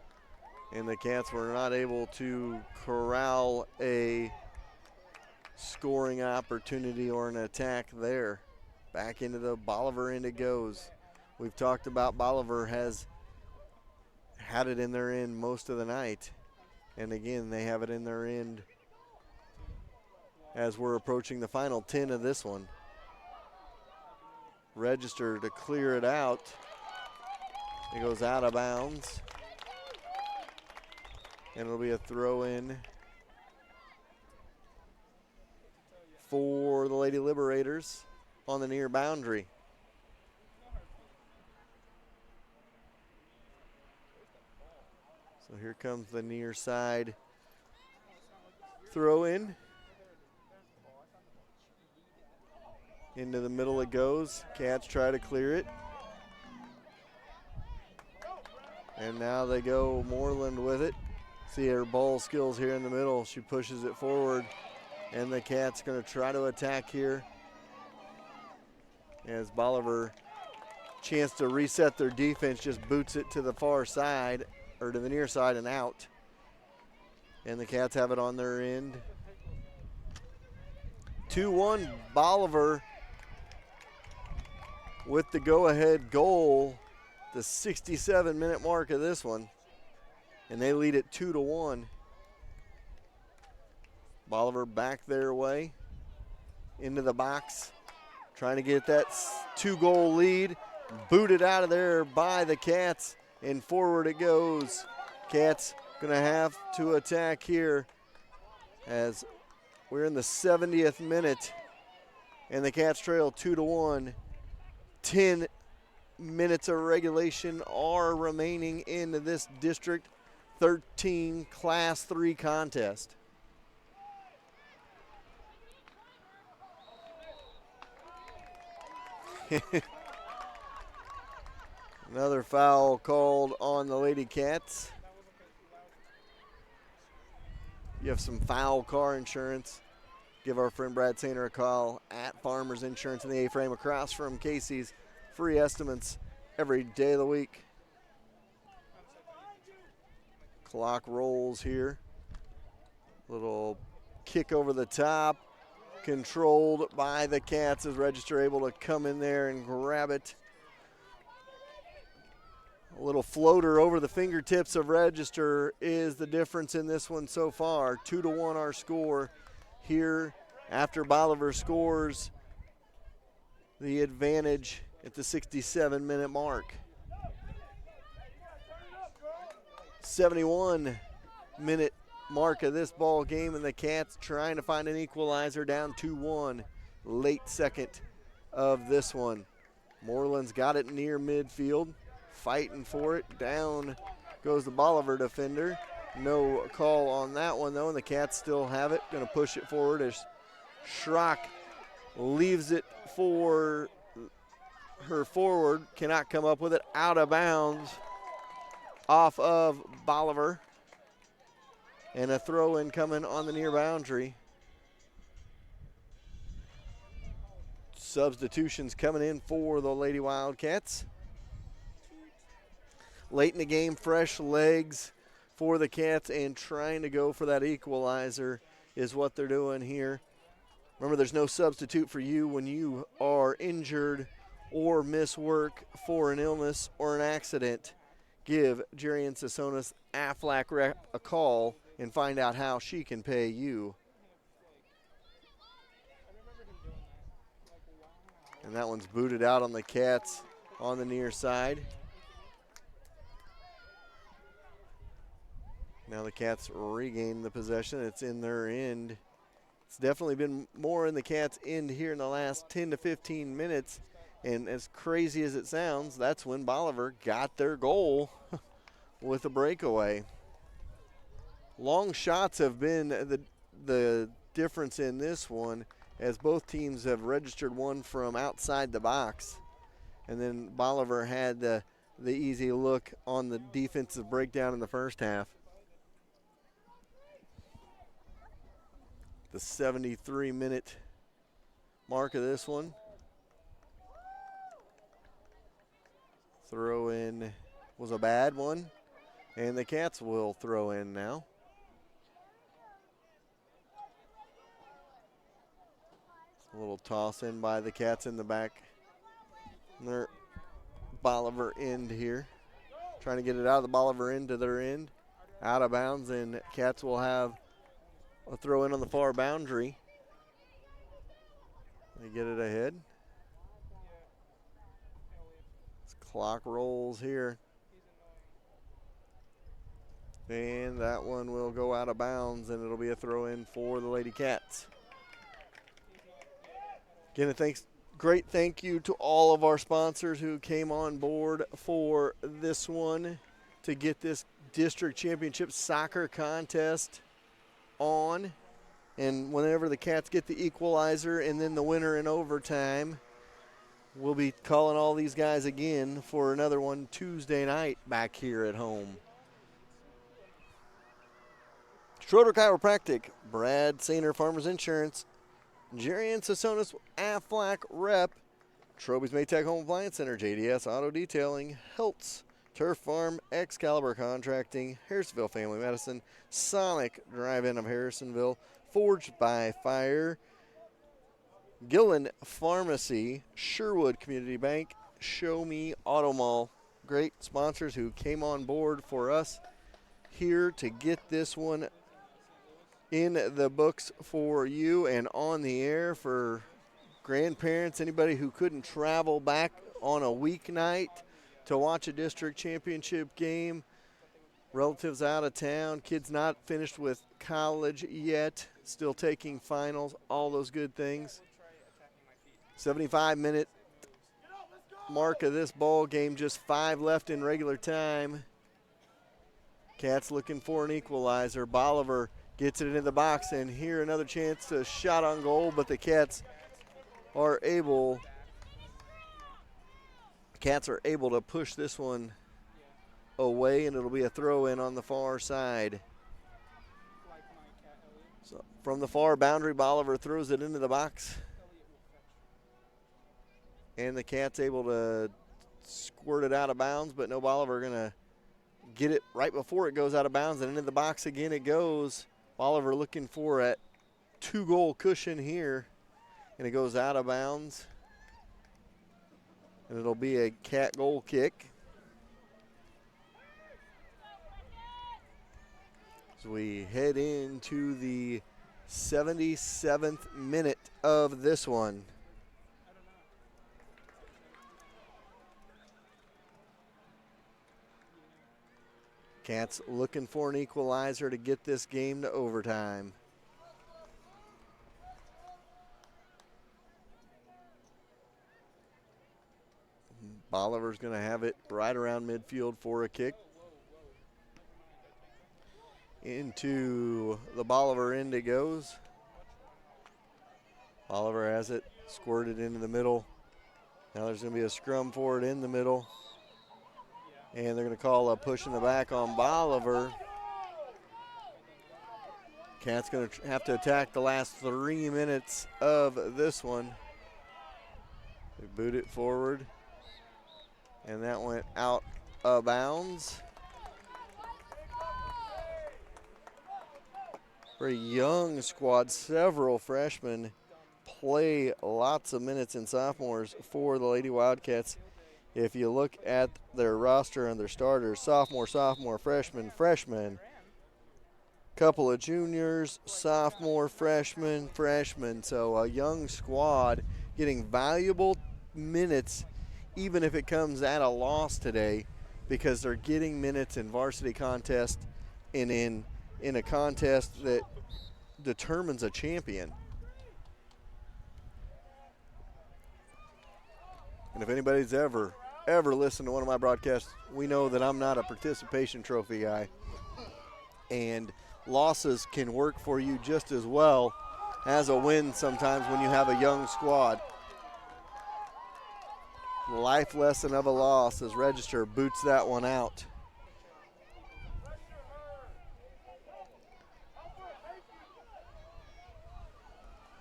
A: And the Cats were not able to corral a scoring opportunity or an attack there. Back into the Bolivar end it goes. We've talked about Bolivar has had it in their end most of the night. And again, they have it in their end as we're approaching the final 10 of this one. Register to clear it out. It goes out of bounds. And it'll be a throw in for the Lady Liberators on the near boundary. So here comes the near side throw in. Into the middle it goes. Cats try to clear it. And now they go Moreland with it. See her ball skills here in the middle. She pushes it forward. And the Cats going to try to attack here. As Bolivar, chance to reset their defense, just boots it to the far side, or to the near side and out. And the Cats have it on their end. 2-1 Bolivar with the go-ahead goal, the 67-minute mark of this one. And they lead it 2-1. Bolivar back their way into the box, trying to get that 2-goal lead. Booted out of there by the Cats, and forward it goes. Cats gonna have to attack here as we're in the 70th minute, and the Cats trail 2-1. 10 minutes of regulation are remaining in this District 13 Class 3 contest. Another foul called on the Lady Cats. You have some foul car insurance, give our friend Brad Sainer a call at Farmers Insurance in the A-frame across from Casey's. Free estimates every day of the week. Clock rolls here. Little kick over the top, controlled by the Cats as Register able to come in there and grab it. A little floater over the fingertips of Register is the difference in this one so far. 2-1 our score here after Bolivar scores the advantage at the 67-minute mark. 71-minute mark of this ball game, and the Cats trying to find an equalizer, down 2-1 late second of this one. Moreland's got it near midfield, fighting for it. Down goes the Bolivar defender. No call on that one though, and the Cats still have it. Going to push it forward as Schrock leaves it for her forward. Cannot come up with it. Out of bounds off of Bolivar. And a throw in coming on the near boundary. Substitutions coming in for the Lady Wildcats. Late in the game, fresh legs for the Cats, and trying to go for that equalizer is what they're doing here. Remember, there's no substitute for you when you are injured or miss work for an illness or an accident. Give Jerry and Sasonis Aflac rep a call and find out how she can pay you. And that one's booted out on the Cats on the near side. Now the Cats regain the possession. It's in their end. It's definitely been more in the Cats' end here in the last 10 to 15 minutes. And as crazy as it sounds, that's when Bolivar got their goal with a breakaway. Long shots have been the difference in this one, as both teams have registered one from outside the box. And then Bolivar had the easy look on the defensive breakdown in the first half. The 73-minute mark of this one. Throw in was a bad one, and the Cats will throw in now. A little toss in by the Cats in the back. Their Bolivar end here. Trying to get it out of the Bolivar end to their end. Out of bounds, and Cats will have a throw in on the far boundary. They get it ahead. Clock rolls here. And that one will go out of bounds, and it'll be a throw in for the Lady Cats. Again, great thank you to all of our sponsors who came on board for this one to get this district championship soccer contest on. And whenever the Cats get the equalizer and then the winner in overtime, we'll be calling all these guys again for another one Tuesday night back here at home. Schroeder Chiropractic, Brad Sainer Farmers Insurance, Jerry and Sasonis Aflac Rep, Troby's Maytag Home Appliance Center, JDS Auto Detailing, Heltz, Turf Farm, Excalibur Contracting, Harrisonville Family Medicine, Sonic Drive-In of Harrisonville, Forged by Fire, Gillen Pharmacy, Sherwood Community Bank, Show Me Auto Mall. Great sponsors who came on board for us here to get this one in the books for you and on the air for grandparents, anybody who couldn't travel back on a weeknight to watch a district championship game, relatives out of town, kids not finished with college yet, still taking finals, all those good things. 75-minute mark of this ball game, just 5 left in regular time. Cats looking for an equalizer. Bolivar gets it into the box, and here another chance to shot on goal, but the Cats are able to push this one away, and it'll be a throw in on the far side. So from the far boundary, Bolivar throws it into the box, and the Cats able to squirt it out of bounds, but no Bolivar gonna get it right before it goes out of bounds, and into the box again it goes. Bolivar looking for a 2-goal cushion here, and it goes out of bounds. And it'll be a Cat goal kick. As we head into the 77th minute of this one. Cats looking for an equalizer to get this game to overtime. Bolivar's going to have it right around midfield for a kick. Into the Bolivar end it goes. Bolivar has it squirted into the middle. Now there's going to be a scrum for it in the middle. And they're going to call a push in the back on Bolivar. Cats going to have to attack the last 3 minutes of this one. They boot it forward. And that went out of bounds. Very young squad, several freshmen play lots of minutes in sophomores for the Lady Wildcats. If you look at their roster and their starters, sophomore, freshman, couple of juniors, sophomore, freshman. So a young squad getting valuable minutes, even if it comes at a loss today, because they're getting minutes in varsity contest and in a contest that determines a champion. And if anybody's ever listened to one of my broadcasts, we know that I'm not a participation trophy guy. And losses can work for you just as well as a win sometimes when you have a young squad. Life lesson of a loss as Register boots that one out.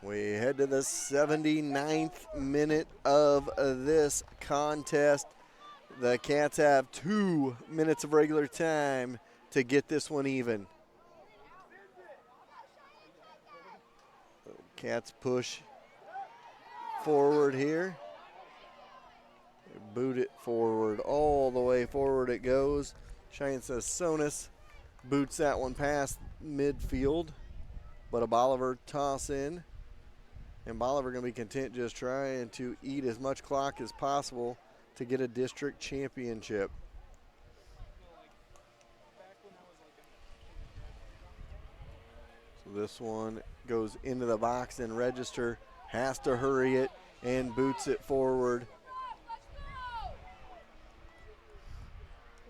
A: We head to the 79th minute of this contest. The Cats have 2 minutes of regular time to get this one even. Cats push forward here. Boot it forward, all the way forward it goes. Cheyenne Sasonis boots that one past midfield, but a Bolivar toss in. And Bolivar going to be content just trying to eat as much clock as possible to get a district championship. So this one goes into the box, and Register has to hurry it and boots it forward.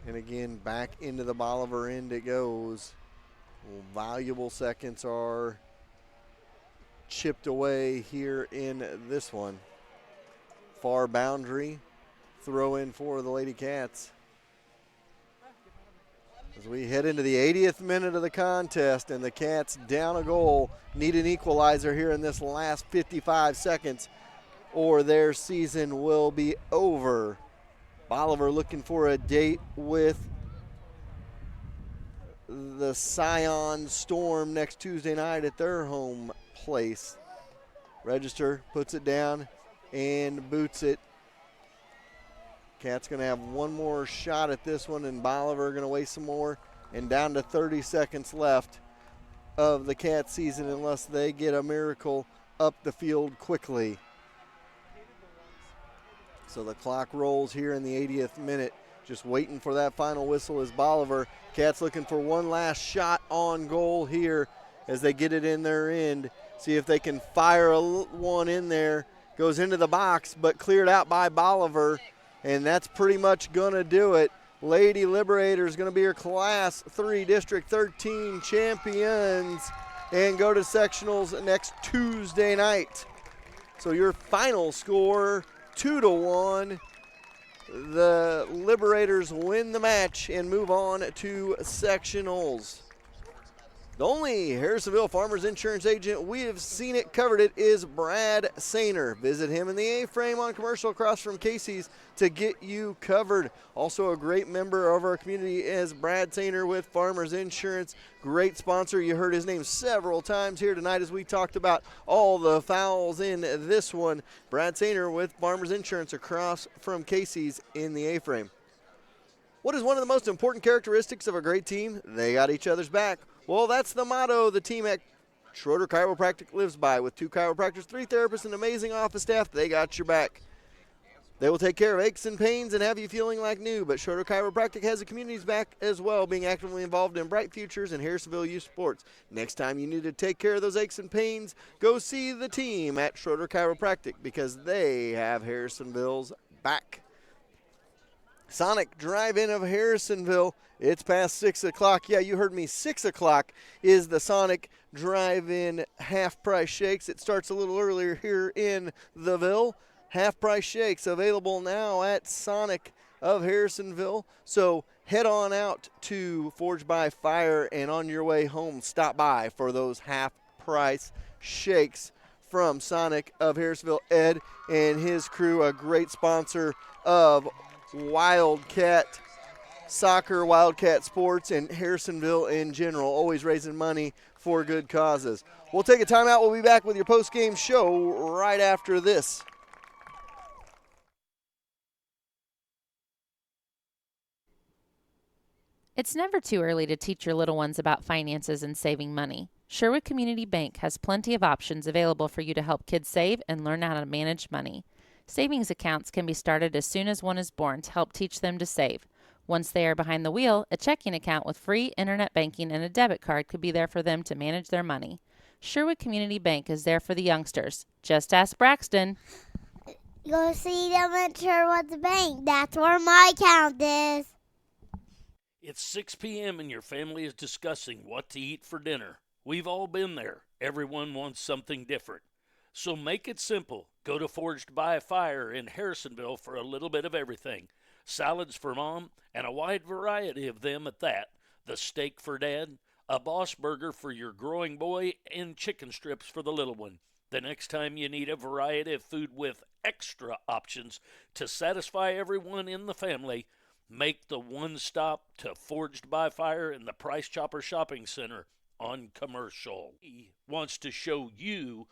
A: And again, back into the Bolivar end it goes. Valuable seconds are chipped away here in this one. Far boundary, throw in for the Lady Cats. As we head into the 80th minute of the contest, and the Cats down a goal, need an equalizer here in this last 55 seconds, or their season will be over. Bolivar looking for a date with the Scion Storm next Tuesday night at their home place. Register puts it down and boots it. Cats going to have one more shot at this one, and Bolivar going to waste some more. And down to 30 seconds left of the Cats season unless they get a miracle up the field quickly. So the clock rolls here in the 80th minute. Just waiting for that final whistle is Bolivar. Cats looking for one last shot on goal here as they get it in their end. See if they can fire one in there. Goes into the box, but cleared out by Bolivar. And that's pretty much going to do it. Lady Liberators going to be your Class 3 District 13 champions and go to sectionals next Tuesday night. So your final score, 2-1. The Liberators win the match and move on to sectionals. The only Harrisonville Farmers Insurance agent we have seen it, covered it, is Brad Sainer. Visit him in the A-frame on Commercial across from Casey's to get you covered. Also a great member of our community is Brad Sainer with Farmers Insurance. Great sponsor. You heard his name several times here tonight as we talked about all the fouls in this one. Brad Sainer with Farmers Insurance across from Casey's in the A-frame. What is one of the most important characteristics of a great team? They got each other's back. Well, that's the motto the team at Schroeder Chiropractic lives by. With 2 chiropractors, 3 therapists, and amazing office staff, they got your back. They will take care of aches and pains and have you feeling like new, but Schroeder Chiropractic has the community's back as well, being actively involved in Bright Futures and Harrisonville youth sports. Next time you need to take care of those aches and pains, go see the team at Schroeder Chiropractic because they have Harrisonville's back. Sonic Drive-In of Harrisonville. It's past 6 o'clock. Yeah, you heard me. 6 o'clock is the Sonic Drive-In half-price shakes. It starts a little earlier here in the Ville. Half-price shakes available now at Sonic of Harrisonville. So head on out to Forged by Fire, and on your way home, stop by for those half-price shakes from Sonic of Harrisonville. Ed and his crew, a great sponsor of Wildcat Soccer, Wildcat Sports, and Harrisonville in general, always raising money for good causes. We'll take a timeout. We'll be back with your post-game show right after this.
B: It's never too early to teach your little ones about finances and saving money. Sherwood Community Bank has plenty of options available for you to help kids save and learn how to manage money. Savings accounts can be started as soon as one is born to help teach them to save. Once they are behind the wheel, a checking account with free internet banking and a debit card could be there for them to manage their money. Sherwood Community Bank is there for the youngsters. Just ask Braxton.
C: Go see them at Sherwood's Bank. That's where my account is.
D: It's 6 p.m. and your family is discussing what to eat for dinner. We've all been there. Everyone wants something different. So make it simple. Go to Forged by Fire in Harrisonville for a little bit of everything. Salads for mom, and a wide variety of them at that. The steak for dad, a boss burger for your growing boy, and chicken strips for the little one. The next time you need a variety of food with extra options to satisfy everyone in the family, make the one stop to Forged by Fire in the Price Chopper Shopping Center on Commercial. He wants to show you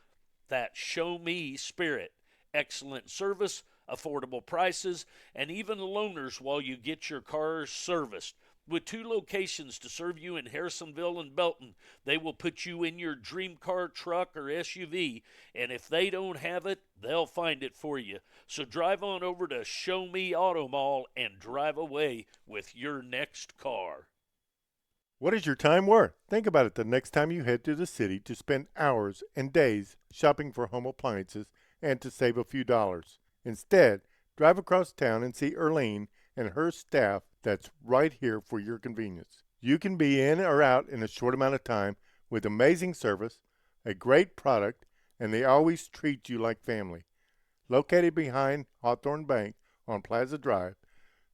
D: that show me spirit. Excellent service, affordable prices, and even loaners while you get your car serviced. With 2 locations to serve you in Harrisonville and Belton, they will put you in your dream car, truck, or SUV, and if they don't have it, they'll find it for you. So drive on over to Show Me Auto Mall and drive away with your next car.
E: What is your time worth? Think about it the next time you head to the city to spend hours and days shopping for home appliances and to save a few dollars. Instead, drive across town and see Erlene and her staff that's right here for your convenience. You can be in or out in a short amount of time with amazing service, a great product, and they always treat you like family. Located behind Hawthorne Bank on Plaza Drive,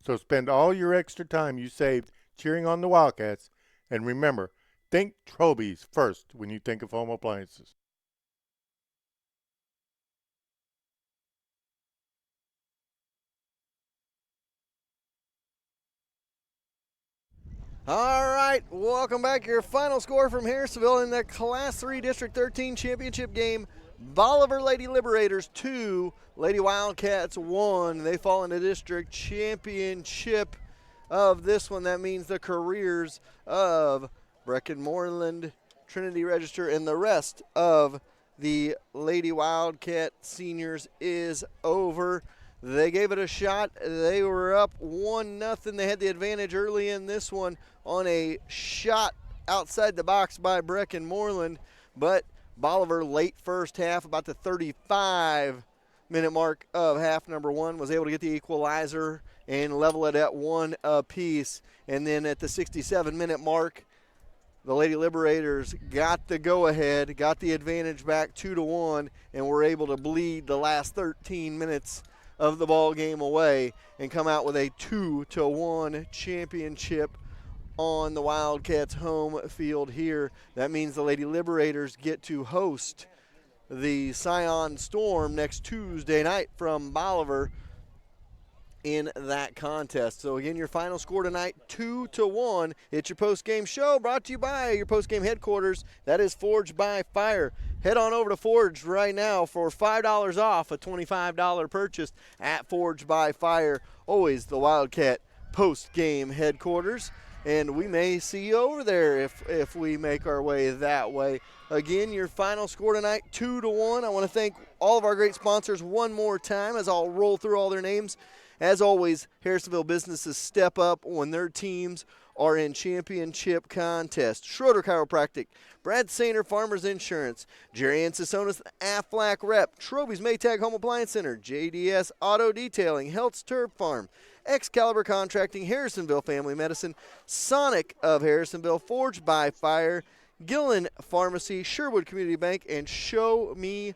E: so spend all your extra time you saved cheering on the Wildcats. And remember, think Troby's first when you think of home appliances.
A: All right, welcome back. Your final score from Harrisonville in the Class 3 District 13 championship game. Bolivar Lady Liberators 2, Lady Wildcats 1. They fall into district championship of this one. That means the careers of Brecken Moreland, Trinity Register, and the rest of the Lady Wildcat seniors is over. They gave it a shot. They were up 1-0. They had the advantage early in this one on a shot outside the box by Brecken Moreland, but Bolivar late first half, about the 35-minute mark of half number 1, was able to get the equalizer and level it at 1 apiece. And then at the 67-minute mark, the Lady Liberators got the go-ahead, got the advantage back 2-1, and were able to bleed the last 13 minutes of the ball game away and come out with a 2-1 championship on the Wildcats' home field here. That means the Lady Liberators get to host the Scion Storm next Tuesday night from Bolivar in that contest. So again, your final score tonight, 2-1. It's your post-game show brought to you by your post-game headquarters. That is Forged by Fire. Head on over to Forged right now for $5 off a $25 purchase at Forged by Fire. Always the Wildcat post-game headquarters. And we may see you over there if we make our way that way. Again, your final score tonight, 2-1. I want to thank all of our great sponsors one more time as I'll roll through all their names. As always, Harrisonville businesses step up when their teams are in championship contests. Schroeder Chiropractic, Brad Sainer Farmers Insurance, Jerry Ancisonis Aflac Rep, Troby's Maytag Home Appliance Center, JDS Auto Detailing, Health's Turf Farm, Excalibur Contracting, Harrisonville Family Medicine, Sonic of Harrisonville, Forged by Fire, Gillen Pharmacy, Sherwood Community Bank, and Show Me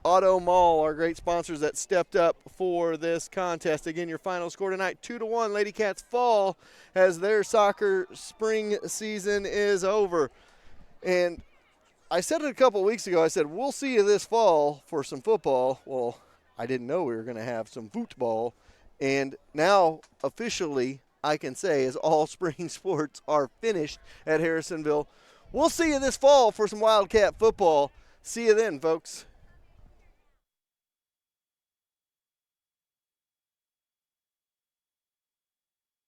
A: Auto Mall, our great sponsors that stepped up for this contest. Again, your final score tonight, 2-1. Lady Cats fall as their soccer spring season is over. And I said it a couple weeks ago. I said, we'll see you this fall for some football. Well, I didn't know we were going to have some football. And now, officially, I can say, as all spring sports are finished at Harrisonville, we'll see you this fall for some Wildcat football. See you then, folks.